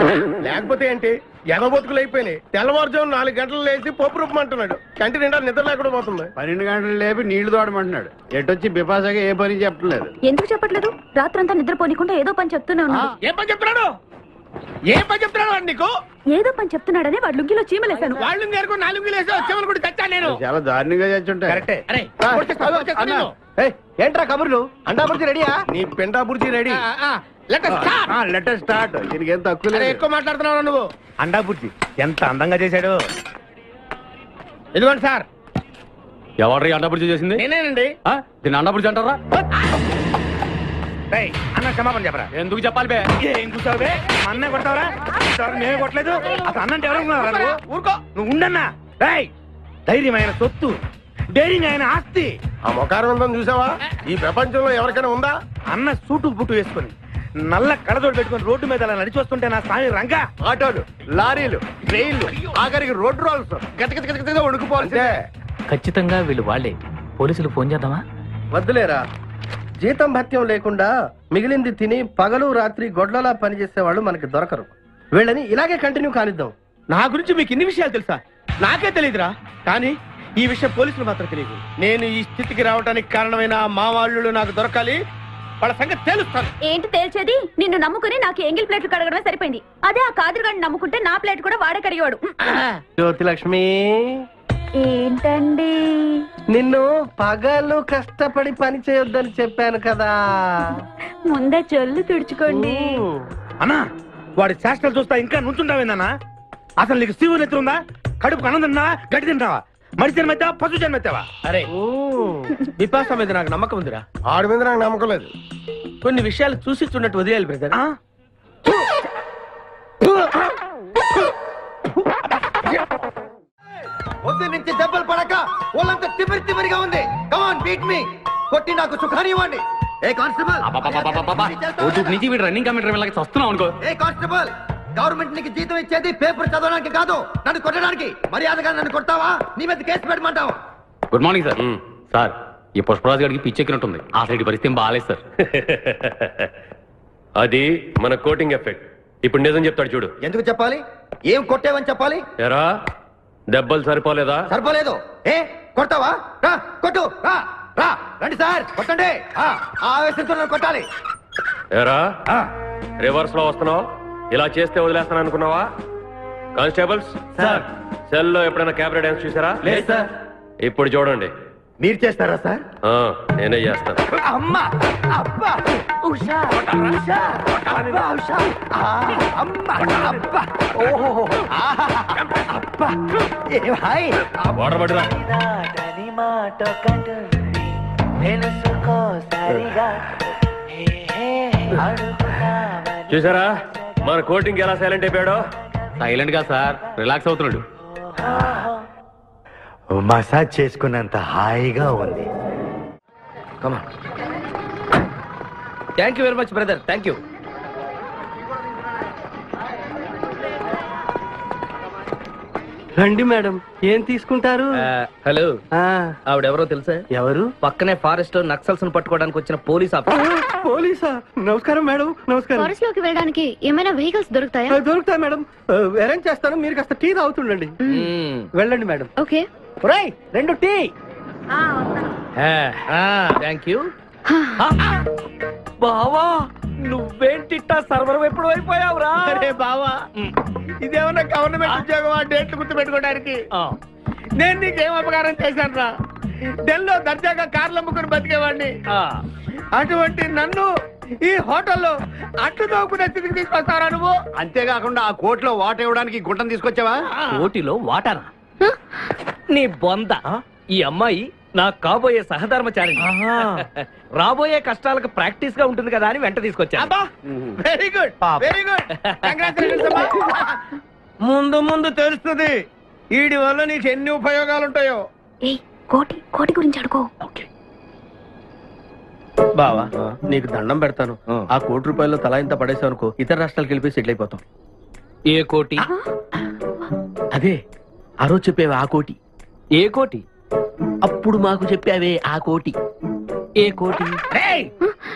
లేకపోతే ఏంటి, ఎగబొతుకులు అయిపోయినాయి. తెల్లవారుజాము 4 గంటలు లేచి పప్పు రూపమంటున్నాడు. కంటి నిండా నిద్ర లేకుండా పోతుంది. 12 గంటలు లేపి నీళ్లు తోడమంటున్నాడు. ఎటొచ్చి బిపాసాగా ఏ పని చెప్పట్లేదు. ఎందుకు చెప్పట్లేదు? రాత్రంతా నిద్రపోనీకుండా ఏదో పని చెప్తూనే ఉన్నాడు. ఏం పని చెప్తున్నాడు? ఏం పని చెప్తున్నాడు వాడు నీకు? ఏదో పని చెప్తున్నాడని వాడు లుంగిలో చీమలేశాను. వాళ్ళు నేర్కు 4 లుంగిలేసి వచ్చేవాళ్ళు కూడా చచ్చా నేను. చాలా దారుణంగా చచ్చుంటాయి. కరెక్టే. ఏంట్రా కబుర్లు? అండా బుర్జీ రెడీయా? నీ పెండా బుర్జీ రెడీ. Letter start. దీనికి ఏం తక్కువ లేదు. ఎక్కువ మాట్లాడుతున్నావు నువ్వు. అండా బుర్జీ ఎంత అందంగా చేశాడు. ఇదిగోండి సార్. ఎవరు అండపుడి చేసింది? నేనేనండి. దీన్ని అండపుడి అంటారా? రేయ్, అన్న క్షమాపణ చెప్పరా. ఎందుకు చెప్పాలి బే? ఏం కూర్చోవు బే? మా అన్నే కొడతావరా? నేనే కొట్టలేదు. అసలు అన్నంటే ఎవరనుకున్నారా నువ్వు? ఊరుకో, నువ్వు ఉండన్నా. రేయ్, ధైర్యమైన సొత్తు, డైరింగ్ అయిన ఆస్తి. ఆ మొకారం చూసావా? ఈ ప్రపంచంలో ఎవరికైనా ఉందా? అన్న సూటు బుట్టు వేసుకుని నల్ల కడదోడు పెట్టుకుని రోడ్డు మీద అలా నడిచి వస్తుంటే నా స్వామి రంగా. ఆటోలు, లారీలు, ట్రైన్లు, ఆఖరికి రోడ్ రోల్స్ గతగతగతగా వణుకుపోవాల్సిందే. ఖచ్చితంగా వీళ్ళు వాళ్ళే. పోలీసులు ఫోన్ చేద్దామా? వద్దులేరా, జీతం భత్యం లేకుండా మిగిలింది తిని పగలు రాత్రి గొడ్లలా పనిచేసే వాళ్ళు మనకి దొరకరు. వీళ్ళని ఇలాగే కంటిన్యూ కానిద్దాం. నా గురించి మీకు ఇన్ని విషయాలు తెలుసా? నాకే తెలియదురా. కానీ ఈ విషయం పోలీసులు మాత్రం తెలియదు. నేను ఈ స్థితికి రావడానికి కారణమైన మా వాళ్ళు నాకు దొరకాలి. వాళ్ళ సంగతి తెలుస్తాను. ఏంటి తేల్చేది? నిన్ను నమ్ముకుని నాకు ఎంగిల్ ప్లేట్లు కడగడమే సరిపోయింది. అదే ఆ కాదురుగాడిని నమ్ముకుంటే నా ప్లేట్ కూడా వాడే కడిగేవాడు. జ్యోతి లక్ష్మి, ఏంటండి? నిన్ను పగలు కష్టపడి పని చేయొద్దని చెప్పాను కదా. ముందే చొల్లు తుడుచుకోండి. అన్నా, వాడి శాస్త్రాలు చూస్తా ఇంకా నుంచుంటావేందన్నా? అసలు నీకు శివుని ఎత్తుందా? కడుపు అన్నం తిన్నా, గడ్డి తింటావా? మనిషి జన్మెత్తావా, పశు జన్మెత్తావా? అరే, విపాస మీద నాకు నమ్మకం ఉందిరా. ఆడి మీద నాకు నమ్మకం లేదు. కొన్ని విషయాలు చూసి చూడట్టు వదిలేయాలి బ్రదర్. పొద్దు నుంచి దెబ్బలు పడక వాళ్ళంతా తిమిరి తిమిరిగా ఉంది. కమాన్ బీట్ మీ, కొట్టి నాకు సుఖాన్ని ఇవ్వండి. ఏ కానిస్టేబుల్, నుంచి వీడు రన్నింగ్ కమిటీ వెళ్ళకి వస్తున్నాం అనుకో. ఏ కానిస్టేబుల్, గవర్నమెంట్ నీకు జీతం ఇచ్చేది పేపర్ చదవడానికి కాదు, నన్ను కొట్టడానికి. మర్యాదగా నన్ను కొడతావా, నీ మీద కేసు పెట్టమంటావా? Good morning sir. సార్, ఈ పుష్పరాజు గారికి పిచ్చెక్కినట్టుంది. ఆ సైడ్ పరిస్థితి బాగాలేదు సార్. అది మన కోటింగ్ ఎఫెక్ట్. ఇప్పుడు నిజం చెప్తాడు చూడు. ఎందుకు చెప్పాలి? ఏం కొట్టేవని చెప్పాలి? ఎరా, దెబ్బలు సరిపోలేదా? సరిపోలేదు. ఏ కొడతావా? రా కొట్టు, రా రా, రండి సార్, కొట్టండి. ఆవేశంతో నన్ను కొట్టాలి. ఎరా, రివర్స్ లో వస్తున్నావు. ఇలా చేస్తే వదిలేస్తాను అనుకున్నావా? కానిస్టేబుల్స్ సార్, సెల్ లో ఎప్పుడైనా కెమెరా డాన్స్ చూసారా? లేదు సార్. ఇప్పుడు చూడండి. మీరు చేస్తారా సార్? నేనే చేస్తాను. అమ్మా, అబ్బా, ఉషా, ఉషా, అబ్బా, ఉషా, అమ్మా, అబ్బా, ఓహో, అబ్బా, ఏ భాయ్, వాటర్ పట్టురా. చూసారా మన కోటింగ్ ఎలా సైలెంట్ అయిపోయాడో? సైలెంట్ గా సార్, రిలాక్స్ అవుతున్నాడు. మసాజ్ చేసుకున్నంత హాయిగా ఉంది. Thank you very much brother, thank you. రండి మేడం, ఏం తీసుకుంటారు? హలో, ఆవిడెవరో తెలుసా? ఎవరు? పక్కనే ఫారెస్ట్ లో నక్సల్స్ ను పట్టుకోవడానికి వచ్చిన పోలీస్ ఆఫీసర్. పోలీసా? నమస్కారం మేడం. నమస్కారం. ఫారెస్ట్ లోకి వెళ్ళడానికి ఏమైనా వెహికల్స్ దొరుకుతాయా? దొరుకుతాయి మేడం, అరేంజ్ చేస్తాను. మీరు కాస్త టీ తాగుతుండండి. వెళ్ళండి మేడం. ఓకే. రై, 2 టీ. Thank you. బావా, నువ్వేంటిట్టా సర్వర్ ఎప్పుడు అయిపోయావురా? అరే బావా, ఇదేమన్నా గవర్నమెంట్ ఉద్యోగం? డేట్లు గుర్తు పెట్టుకోవడానికి నేను నీకేం అపకారం చేశాను రా? ఢిల్లీలో దర్జాగా కార్లు అమ్ముకుని బతికేవాడిని. అటువంటి నన్ను ఈ హోటల్లో అట్లు తోకునే స్థితికి తీసుకొస్తారా నువ్వు? అంతేకాకుండా ఆ కోర్టులో వాట ఇవ్వడానికి గుంటను తీసుకొచ్చావా? కోటిలో వాటారా? నీ బొంద. ఈ అమ్మాయి నా కాబోయే సహధర్మచారి. రాబోయే కష్టాలకు ప్రాక్టీస్ గా ఉంటుంది కదా అని వెంట తీసుకొచ్చా. Very good, very good. ముందు ముందు తెలుస్తుంది వీడి వల్ల నీకు ఎన్ని ఉపయోగాలు ఉంటాయో. ఏయ్, కోటి కోటి గురించి అడుకో. బావా, నీకు దండం పెడతాను. ఆ ₹1 తలా ఇంత పడేసావు అనుకో, ఇతర రాష్ట్రాలకు వెళ్ళిపోయి సెటిల్ అయిపోతాం. ఏ కోటి? అదే ఆ రోజు చెప్పేవే ఆ కోటి. ఏ కోటి? అప్పుడు మాకు చెప్పావే ఆ కోటి. ఏ కోటి?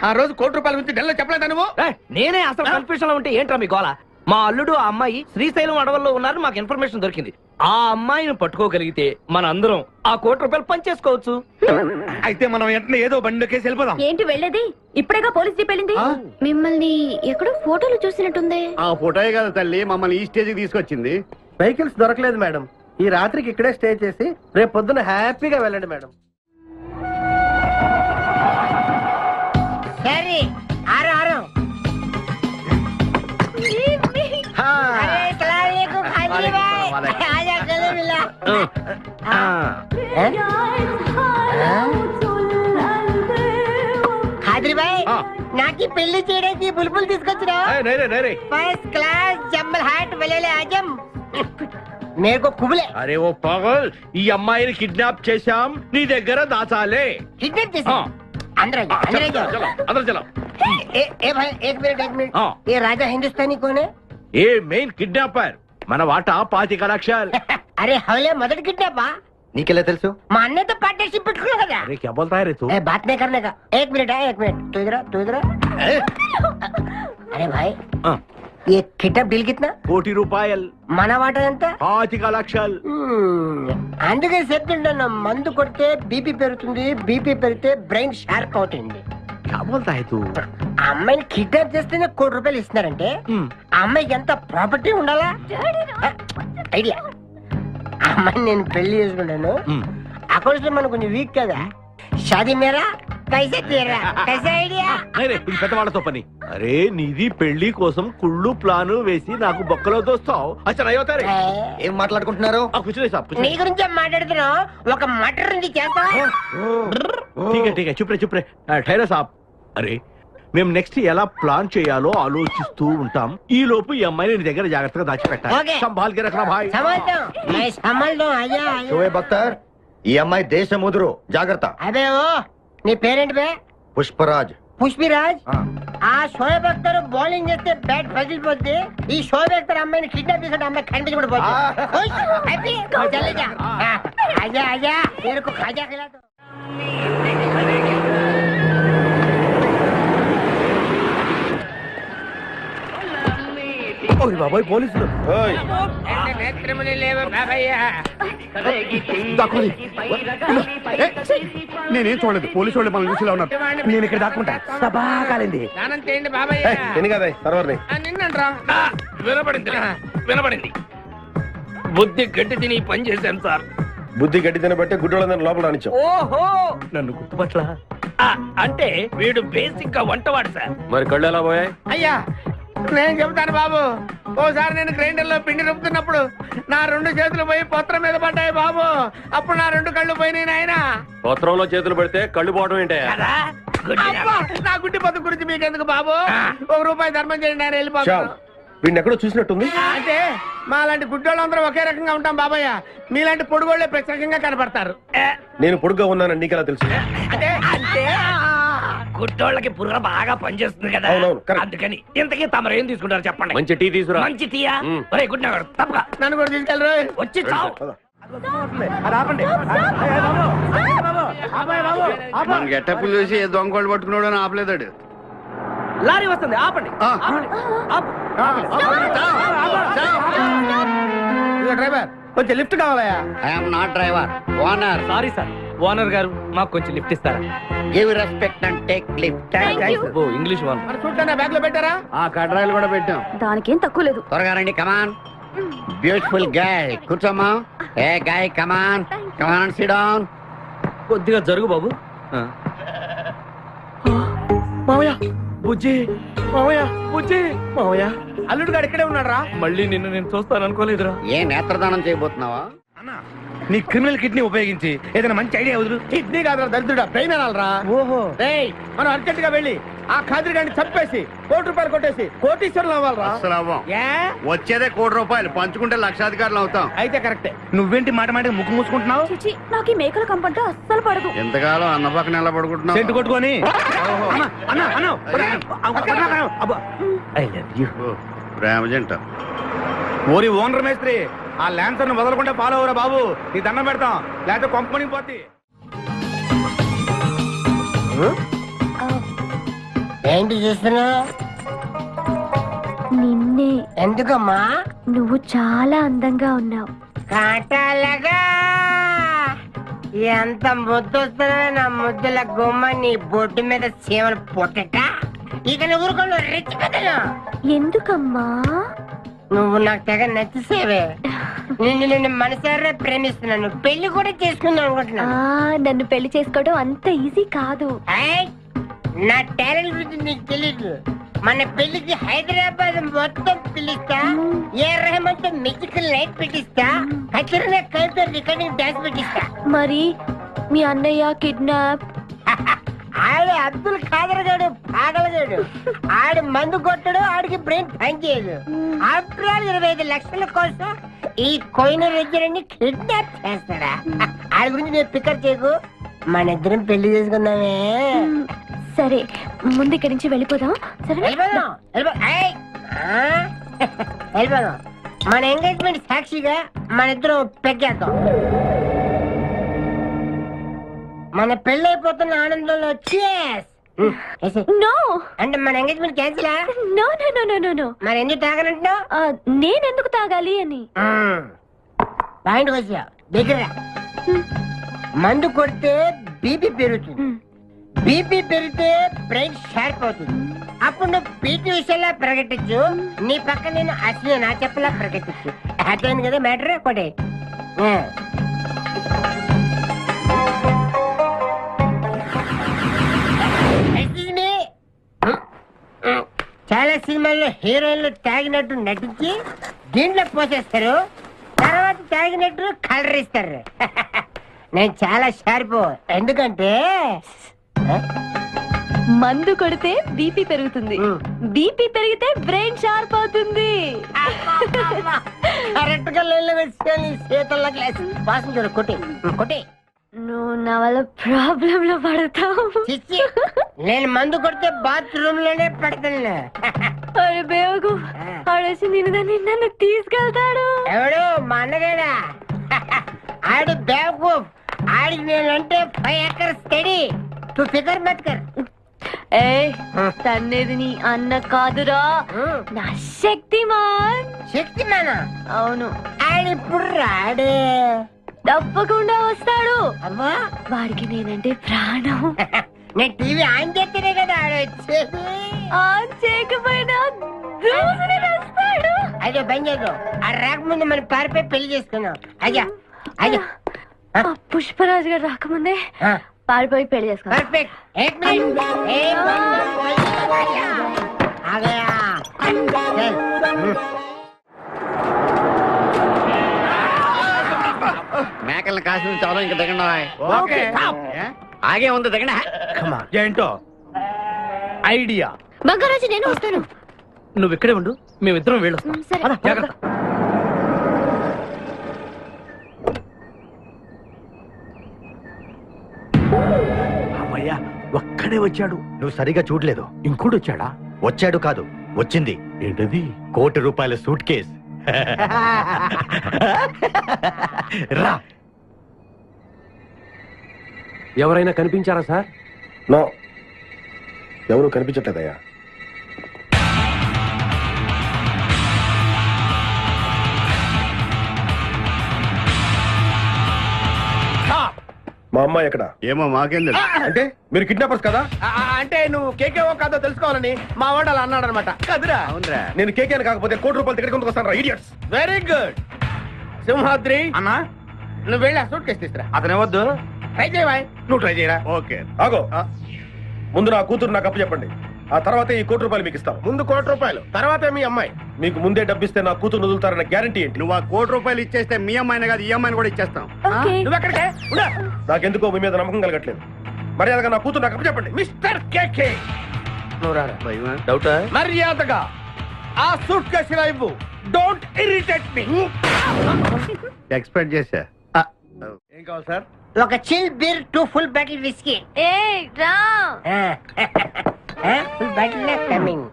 ఆ రోజు ₹1 గురించి ఢిల్లీలో చెప్పలేదా నువ్వు? నేనే అసలు కన్ఫ్యూజన్ లో ఉంటే ఏంట్రా మీ గోల? మా అల్లుడు ఆ అమ్మాయి శ్రీశైలం అడవుల్లో ఉన్నారని మాకు ఇన్ఫర్మేషన్ దొరికింది. ఆ అమ్మాయిని పట్టుకోగలిగితే మన అందరం ఆ ₹1 పంచేసుకోవచ్చు. అయితే మనం వెంటనే ఏదో బండి కేసు వెళ్ళిపోదాం. ఏంటి వెళ్ళేది? ఇప్పుడేగా పోలీస్ జీప్ వెళ్ళింది. మిమ్మల్ని ఎక్కడో ఫోటోలు చూసినట్టుంది. ఆ ఫోటోయే కదా తల్లి మమ్మల్ని ఈ స్టేజ్ కి తీసుకొచ్చింది. వెహికల్స్ దొరకలేదు మేడం. ఈ రాత్రికి ఇక్కడే స్టే చేసి రేపు పొద్దున హ్యాపీగా వెళ్ళండి మేడం. ఖాద్రిబాయ్ నాకు పెళ్లి చేయడానికి బుల్బుల్ తీసుకొచ్చినా ఫస్ట్ క్లాస్ జమ్మల్ హాట్ వలేలే ఆజం మేరకు కుబులే. అరే ఓ పాగల్, ఈ అమ్మాయిని కిడ్నాప్ చేశాం, నీ దగ్గర దాచాలే. కిడ్నాప్ చేసా अंदर अंदर चलो. ए भाई एक मिनट ये राजा हिंदुस्तानी कौन है? ఏ మెయిన్ కిడ్నాపర్, మన వాటా 25 లక్షలు. अरे हवले मदद किडनैपा నీకెలా తెలుసు? మా అన్నతో పార్ట్నర్షిప్ పెట్టుకున్నా కదా. अरे क्या बोलता है रे तू? ए बात नहीं करने का. एक मिनट तू इधर अरे भाई ये किडनैप डील कितना? 1 కోటి రూపాయలు. మన వాటా ఎంత? 25 లక్షలు. అందుకే చెప్తుంటాను, మందు కొడితే బీపీ పెరుగుతుంది, బీపీ పెరిగితే బ్రెయిన్ షార్ప్ అవుతుంది. क्या बोलता है तू? ఆ అమ్మాయిని కిడ్నాప్ చేస్తేనే 1 కోటి రూపాయలు ఇస్తున్నారంటే ఆ అమ్మాయికి ఎంత ప్రాపర్టీ ఉండాలా? ఐడియా, ఆ అమ్మాయిని నేను పెళ్లి చేసుకుంటాను. అకౌంట్స్ లో మనం కొంచెం వీక్ కదా. షాదీ మేరా కైసే తేరా కైసే ఐడియా? ఇది పెద్దవాళ్ళతో పని. అరే నీది పెళ్లి కోసం కుళ్ళు ప్లాను వేసి నాకు బొక్కలో దోస్తావు. అచ్చా అయ్యోతారే. ఏం మాట్లాడుకుంటున్నారు? నీ గురించే మాట్లాడుతున్నావు. ఒక మటర్ ఉంది చేస్తావా? ठीक है चुप रे ठहरा साहब. అరే మేము నెక్స్ట్ ఎలా ప్లాన్ చేయాలో ఆలోచిస్తూ ఉంటాం. ఈ లోపు ఈ అమ్మాయిని నీ దగ్గర జాగ్రత్తగా దాచిపెట్టాలి. సంభాల్ కే రఖనా భాయ్. సంభాల్తో అయ్యా. షోయబ్ అఖ్తర్, ఈ అమ్మాయి దేశ ముదురు, జాగ్రత్త. అదే ఓ నీ పేరెంట్ బే? పుష్పరాజ్. పుష్పిరాజ్. ఆ షోయబ్ అఖ్తర్ బౌలింగ్ చేస్తే బ్యాట్ పగిలిపోద్ది. ఈ షోయబ్ అఖ్తర్ అమ్మాయిని కిడ్నాప్ చేస్తే అమ్మాయి కనిపించి కూడా పోతుంది. ఆజా ఆజా तेरे को खाजा खिला दो. బాబాయ్ పోలీసులు. నేనేం చూడలేదు, పోలీసు వాళ్ళు మనం చూసేలా ఉన్నారు. నేను ఇక్కడ దాక్కుంటా. సభా కాలింది. వినపడింది. బుద్ధి గట్టి తిని పని చేశాను సార్. బుద్ధి గడ్డి తినబట్టే గుడ్డోళ్ళందరినీ లోపల రానిచ్చాం. ఓహో, నన్ను గుర్తుపట్ల. అంటే వీడు బేసిక్ గా వంటవాడు సార్. మరి కళ్ళు ఎలా పోయాయి? అయ్యా నేను చెబుతాను బాబు. ఓసారి నేను గ్రైండర్ లో పిండి రుబ్బుతున్నప్పుడు నా 2 చేతులు పోయి పత్రం మీద పడ్డాయి బాబు. అప్పుడు నా 2 కళ్ళు పోయినాయి నాయన. పత్రంలో చేతులు పెడితే కళ్ళు పోవడం ఏంటే? నా గుడ్డి పత్రం గురించి మీకెందుకు బాబు? 1 రూపాయి ధర్మం చేయండి, నేను వెళ్ళిపోతాను. వీడిని ఎక్కడో చూసినట్టుంది. అంటే మా లాంటి గుడ్డోళ్ళందరూ ఒకే రకంగా ఉంటాం బాబయ్య. మీలాంటి పొడుగోళ్లే ప్రత్యేకంగా కనపడతారు. నేను పొడుగ్గా ఉన్నానని నీకెలా తెలుసు? అంటే గుడ్డోళ్ళకి బుర్ర బాగా పనిచేస్తుంది కదా, అవునవును, కరెక్ట్. అందుకని ఇంతకీ తమరు ఏం తీసుకుంటారు చెప్పండి. మంచి టీ తీసుకురా. మంచి టీయా? ఒరే గుడ్ నగర్ తప్పగా నన్ను కూడా తీసుకెళ్ళరు. వచ్చి చావు. గెట్టప్పులు చూసి దొంగోళ్ళు పట్టుకున్నాడు అని ఆపలేదాడు. లారీ వస్తుంది, ఆపండి. డ్రైవర్ కొంచెం లిఫ్ట్ కావాలయా? I'm not driver, owner. Sorry sir, owner గారు మాకు కొంచెం లిఫ్ట్ ఇస్తారా? Give respect and take lift. ఓ ఇంగ్లీష్ ఓనర్. మన చూడటానే బ్యాగ్ లో పెట్టారా? ఆ కడ్రాయిలు కూడా పెట్టాం. దానికేం తక్కువ లేదు. త్వరగా రండి, కమాన్. బ్యూటిఫుల్ గాయ్, కూర్చోమ్మా. ఏ గాయ్, కమాన్ కమాన్, సిట్ డౌన్. కొద్దిగా జరుగు బాబు. మావయ్య బుజ్జి, మావయ్య బుజ్జి, మావయ్య అల్లుడు గారు ఇక్కడే ఉన్నాడు రా. మళ్ళీ నిన్ను నేను చూస్తాను అనుకోలేదురా. ఏ నేత్రదానం చేయబోతున్నావా? నీ క్రిమినల్ కిడ్నీ ఉపయోగించి ఏదైనా మంచి ఐడియా వదులు. కిడ్నీ కాదురా దరిద్రుడా, బ్రెయిన్ అనాలరా. ఓహో, మనం అర్జెంట్ గా వెళ్ళి ఆ ఖాద్రి గారిని చంపేసి 1 కోటి రూపాయలు కొట్టేసి కోటీశ్వరులు అవ్వాలరా. అసలు అవ్వం. వచ్చేదే 1 కోటి రూపాయలు, పంచుకుంటే లక్షాధికారులు అవుతాం. అయితే కరెక్టే. నువ్వేంటి మాట మాట ముక్కు మూసుకుంటున్నావు? చిచి, నాకు ఈ మేకల కంపంటే అస్సలు పడదు. ఎంతకాలం అన్న పక్కన ఎలా పడుకుంటున్నావు? సెంటు కొట్టుకొని ప్రేమ జంట. ఓరి ఓనర్ మేస్త్రి, ఆ ల్యాన్సర్ ను వదలకుండా ఫాలో అవరా బాబు. నీ దండం పెడతాం, లేకపోతే కొంపని పోతే. ఏంటి చేస్తున్నా? నిన్నే. ఎందుకమ్మా? నువ్వు చాలా అందంగా ఉన్నావు. కాటాలగా ఎంత ముద్దు వస్తుందో నా ముద్దుల గుమ్మ. నీ బొడ్డు మీద చీమలు పొట్టట. ఇక నువ్వు ఊరుకోండి, రిచ్ పెద్దలు. ఎందుకమ్మా? నువ్వు నాకు తెగ నచ్చేసేవే. నిన్ను మనసారా ప్రేమిస్తున్నాను, పెళ్లి కూడా చేసుకుందాం అనుకుంటున్నాను. నన్ను పెళ్లి చేసుకోవడం అంత ఈజీ కాదు. నా టాలెంట్ గురించి నీకు తెలీదు. మన పెళ్లికి హైదరాబాద్ మొత్తం పిలుస్తా, ఏ రెహమాన్ తో మ్యూజికల్ నైట్ పెట్టిస్తా, కచరనే కవితో రికార్డింగ్ డాన్స్ పెట్టిస్తా. మరి మీ అన్నయ్య కిడ్నాప్? ఆడు అబ్దుల్ ఖాదర్ గాడు పాగలగాడు. ఆడు మందు కొట్టడు, ఆడికి బ్రెయిన్ పని చేయదు. ఆఫ్టర్ ఆల్ 25 లక్షల కోసం ఈ కోయిన రెజ్జరని కిడ్నాప్ చేస్తాడా? ఆడి గురించి నేను పికప్ చేయకు, మన ఇద్దరం పెళ్లి చేసుకుందామే. సరే ముందు ఇక్కడి నుంచి వెళ్ళిపోదాం. సరే వెళ్ళిపోదాం. మన ఎంగేజ్మెంట్ సాక్షిగా మన ఇద్దరం పెగ్గేద్దాం. మన పెళ్లి అయిపోతున్న ఆనందంలో నో అంటే మన engagement cancel. No no no no no no. మరి ఎందుకు తాగనంటున్నావు? నేనెందుకు తాగాలి అని. పాయింట్ వచ్చా దగ్గర. మందు కొడితే బీపీ పెరుగుతుంది, బీపీ పెరిగితే బ్రెయిన్ షార్ప్ అవుతుంది. అప్పుడు నువ్వు పీటీ విషయంలో ప్రకటించు, నీ పక్క నేను అసలు నా చెప్పలా ప్రకటించు. అర్థమైంది కదా మ్యాటర్? ఒకటి చాలా సినిమాల్లో హీరోయిన్లు తాగినట్టు నటించి దీంట్లో పోసేస్తారు, తర్వాత తాగినట్టు కలర్ ఇస్తారు. నేను చాలా షార్ప్. ఎందుకంటే మందు కొడితే బీపీ పెరుగుతుంది, బీపీ పెరిగితే బ్రెయిన్ షార్ప్ అవుతుంది. కరెక్ట్ గా లైన్లో పెట్టి చేతుల్లో గ్లాస్ వాసన చూడు. కొట్టి కొట్టి నువ్వు నా వల్ల ప్రాబ్లం లో పడతావు. చిచ్చి, నేను మందు కొడితే బాత్రూమ్ లోనే పడతాను. అరే బేవకు ఆడేసి నిన్ను తీసుకెళ్తాడు. ఎవడు? మా అన్నగాడా? ఆడు బేవకు. ఆడికి నేనంటే 5 acres స్టడీ. తు ఫికర్ మత్ కర్. ఏ తన్నేది నీ అన్న కాదురా, నా శక్తిమాన్. శక్తిమానా? అవును. ఆడిప్పుడు రాడే. తప్పకుండా వస్తాడు. అమ్మా, వాడికి నేనంటే ప్రాణం. నేను టీవీ ఆన్ చేస్తేనే కదా ఆడు వచ్చేది. ఆన్ చేయకపోయినా దూసుని వస్తాడు. అయ్యో బంద్ చేయదు. ఆ రాకముందు మనం పారిపోయి పెళ్లి చేసుకున్నాం. అయ్యా అయ్యా పుష్పరాజు గారు రాకముందే పారిపోయి పెళ్లి చేసుకున్నాం. పర్ఫెక్ట్. ఏక్ మినిట్. ఆ గయా. మేకల్ని కాసిన చాలా ఇంకా దిగండి. ఓకే ఆగే ఉంది దిగండి. ఏంటో ఐడియా. బంగారాజు నేను వస్తాను. నువ్వు ఇక్కడే ఉండు, మేమిద్దరం వెళ్ళొస్తాం. సరే జాగ్రత్త. అమ్మయ్యా ఒక్కడే వచ్చాడు. నువ్వు సరిగా చూడలేదు. ఇంకోటి వచ్చాడా? వచ్చాడు కాదు, వచ్చింది. ఏంటది? ₹1,00,00,000 సూట్ కేస్. రా. ఎవరైనా కనిపించారా సార్? నో, ఎవరు కనిపించట్లేదయ్యా. మా అమ్మాయి ఎక్కడ? ఏమో మాకేం తెలుసు. అంటే మీరు కిడ్నాపర్స్ కదా? అంటే నువ్వు కేకేవో కాదో తెలుసుకోవాలని మా వాడు అలా అన్నాడు అనమాట. కదురా. అవునరా. నేను కేకే కోటి రూపాయలు టికెట్ కొందుకు వస్తాను. ఇడియట్స్. Very good. సింహాద్రి అన్నా, నువ్వు వెళ్ళి ఆ సూట్ కేసు తీసుకురా. అతనే వద్దు. ట్రై చేయవా? నువ్వు ట్రై చేయరా. ఓకే. ఆగో. ముందు నా కూతురు నాకు అప్పు చెప్పండి, ఆ తర్వాత ఈ ₹1,00,00,000 మీకు ఇస్తాను. ముందు ₹1,00,00,000, తర్వాత మీ అమ్మాయి. మీకు ముందే డబ్బిస్తే నా కూతురు వదులుతారన్న గ్యారంటీ ఏంటి? నువ్వు ఆ ₹1,00,00,000 ఇచ్చేస్తే మీ అమ్మాయిని కాదు, ఈ అమ్మాయిని కూడా ఇచ్చేస్తాం. ఓకే. నువ్వు ఎక్కడికే? నాకెందుకో మీ మీద నమ్మకం కలగట్లేదు. మర్యాదగా నా కూతురు నాకు అప్పు చెప్పండి. మిస్టర్ కేకే. నువ్వు రారా. డౌటా? మర్యాదగా ఆ సూట్ కేసు ఇవ్వు. Don't irritate me. ఎక్స్పెక్ట్ చేశా. ఏం కావాలి సార్? ఒక chill beer, 2 full bottle whiskey. ఏ రా. Full bottle coming.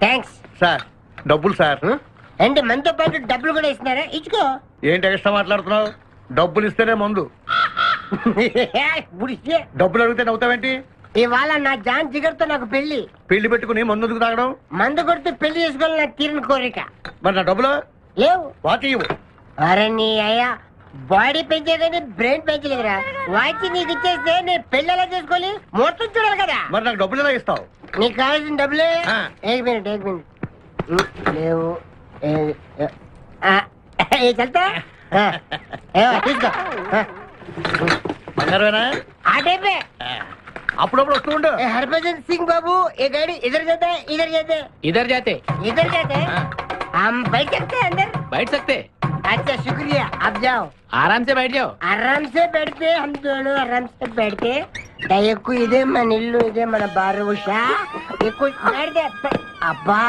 Thanks sir, డబ్బులు సార్. అంటే మనతో పాటు డబ్బులు కూడా ఇస్తున్నారా? ఇచ్చుకో. ఏంటి ఎక్స్ట్రా మాట్లాడుతున్నావు? డబ్బులు ఇస్తేనే మందు. బుడిస్తే డబ్బులు అడిగితే నవ్వుతావేంటి? ఇవాళ నా జాన్ జిగర్తో నాకు పెళ్లి. పెళ్లి పెట్టుకుని మందు ఎందుకు తాగడం? మందు కొడితే పెళ్లి చేసుకోవాలని నాకు తీరిన కోరిక. మరి నా డబ్బులు లేవు. వాచి ఇవ్వు. అరే నీ అయ్యా, బాడీ పెంచేదని బ్రెయిన్ పెంచలేదురా. వాచి నీకు ఇచ్చేస్తే నేను పెళ్లి ఎలా చేసుకోవాలి? మొత్తం చూడాలి కదా. మరి నాకు డబ్బులు ఎలా ఇస్తావు? నీకు కావాల్సిన డబ్బులే. ఆ. ఏక్ మినిట్. లేవు. చల్తా తీసుకో. బంగారమేనా? ఆ టైపే. అప్పుడప్పుడు వస్తూ ఉండు. हरभजन सिंह बाबू ये गाड़ी इधर जाता है इधर जाता है ఇద్దరు జాతే इधर जाता है हम बैठ सकते हैं अंदर బయట సక్తే अच्छा शुक्रिया आप जाओ ఆరామ్ సే బయట జాओ आराम से बैठते हम दोनों आराम से बैठते దయకు ఇదే మన ఇల్లు ఇదే మన బారుషా ఎక్కువ అబ్బా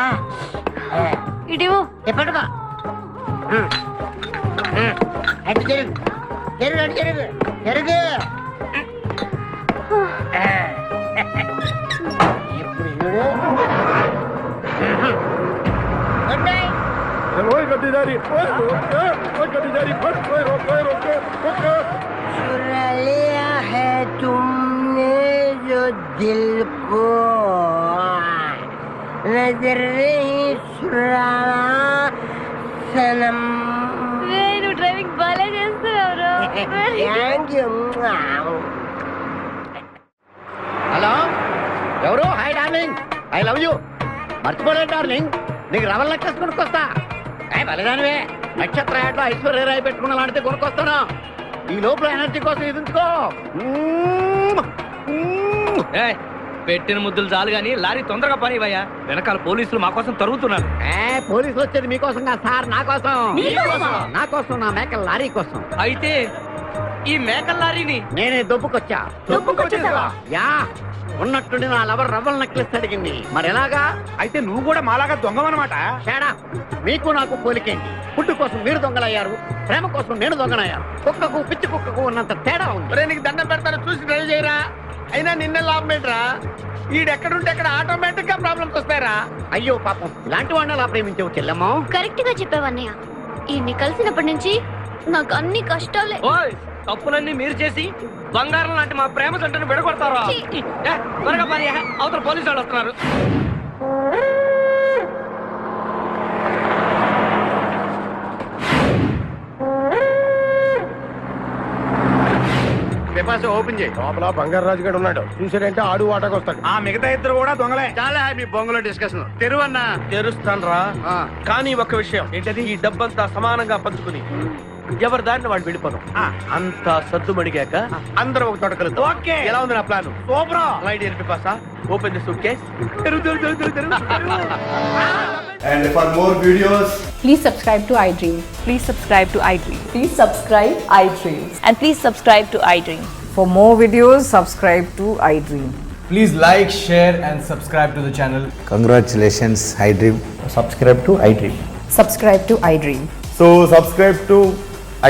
ఇటు ఎప్పటికో అటు జరుగు జరుగు అటు జరుగు జరుగు ఇప్పుడు చూడు గుడ్ నైట్ चुरा लिया है तुमने जो दिल को नजर नहीं चुराना सनम నువ్వు డ్రైవింగ్ బాగా చేస్తున్నావు थैंक यू హలో ఎవరు? Hi darling, I love you. మర్చిపోలేదు డార్లింగ్, నీకు రవల్ నెక్లెస్ కొనుక్కొస్తా. బలిదానివే, నక్షత్ర యాడ్లో ఐశ్వర్యరాయ్ పెట్టుకున్న లాంటిది కొనుక్కొస్తాను. ఈ లోపల ఎనర్జీ కోసం ఎదుర్కో. పెట్టిన ముద్దులు చాలు గాని లారీ తొందరగా పని ఇవ్వయ్యా, వెనకాల పోలీసులు మా కోసం తరుగుతున్నారు. పోలీసులు వచ్చేది మీకోసం కాదు సార్, నా కోసం. నా కోసం, నా మేకల లారీ కోసం. అయితే ఈ మేకల లారీని నేనే దొబ్బుకొచ్చా. యా, ఉన్నట్టుండి నా లవర్ రవ్వల్ నెక్లెస్ అడిగింది. మరి ఎలాగా? అయితే నువ్వు కూడా మాలాగా దొంగవన్నమాట. తేడా మీకు నాకు పోలికేంటి? ఫుడ్ కోసం మీరు దొంగలయ్యారు, ప్రేమ కోసం నేను దొంగనయ్యాను. కుక్కకు పిచ్చి కుక్కకు ఉన్నంత తేడా ఉంది. ఒరే నీకు దండం పెడతాను, చూసి డ్రైవ్ చేయరా. అయినా నిన్న లాభం ఏంట్రా? ఈడెక్కడుంటే అక్కడ ఆటోమేటిక్ గా ప్రాబ్లమ్స్ వస్తాయరా. అయ్యో పాపం, ఇలాంటి వాడిని అలా ప్రేమించవు చెల్లెమ్మో. కరెక్ట్ గా చెప్పావన్నయ్య. ఈయన్ని కలిసినప్పటి నుంచి నాకు అన్ని కష్టాలే. ఓయ్, తప్పులన్నీ మీరు చేసి బంగారం లాంటి మా ప్రేమ జంటను విడగొడతారా? త్వరగా పని, అవతల పోలీసు వాళ్ళు వస్తున్నారు. ఓపెన్ చేయి. లోపల బంగారు రాజు గడు ఉన్నాడు, చూసాడంటే ఆడు ఆటకు వస్తాడు. ఆ మిగతా ఇద్దరు కూడా దొంగలే. చాలా మీ బొంగులో డిస్కషన్. తెరువన్నా. తెరుస్తాను రా, కానీ ఒక విషయం ఏంటది? ఈ డబ్బంతా సమానంగా పంచుకుని ఎవరి దారిని వాడు వెళ్ళిపోదాం. అంతా సద్దుమడిగాక అందరూ ఒక తోట కలుద్దాం. ఓకే, ఎలా ఉంది నా ప్లాన్? సూపర్. లైట్ ఎరిపి పాసా, open the suitcase. And for more videos, Please subscribe to iDream. Please subscribe to iDream. Please subscribe iDream. And please subscribe to iDream. For more videos, subscribe to iDream. please like, share and subscribe to the channel. Congratulations, iDream. Subscribe to iDream. Subscribe to iDream. So subscribe to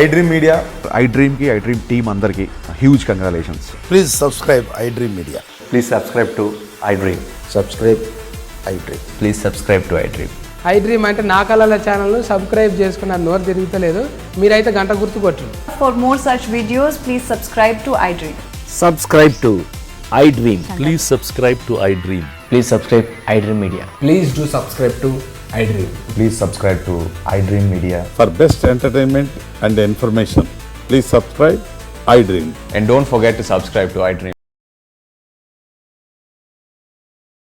iDream Media. iDream की iDream team अंदर की huge congratulations. Please subscribe iDream media. Please subscribe to iDream. Subscribe iDream. Please subscribe to iDream. iDream అంటే నా కళల ఛానల్ను subscribe చేసుకున్న నోరు తిరుగుతలేదు, మీరైతే గంట గుర్తు కొట్టండి. For more such videos, please subscribe to iDream. Subscribe to iDream. Please subscribe to iDream. Please subscribe iDream Media. Please do subscribe to iDream. Please subscribe to iDream Media. For best entertainment and information please subscribe iDream. And don't forget to subscribe to iDream.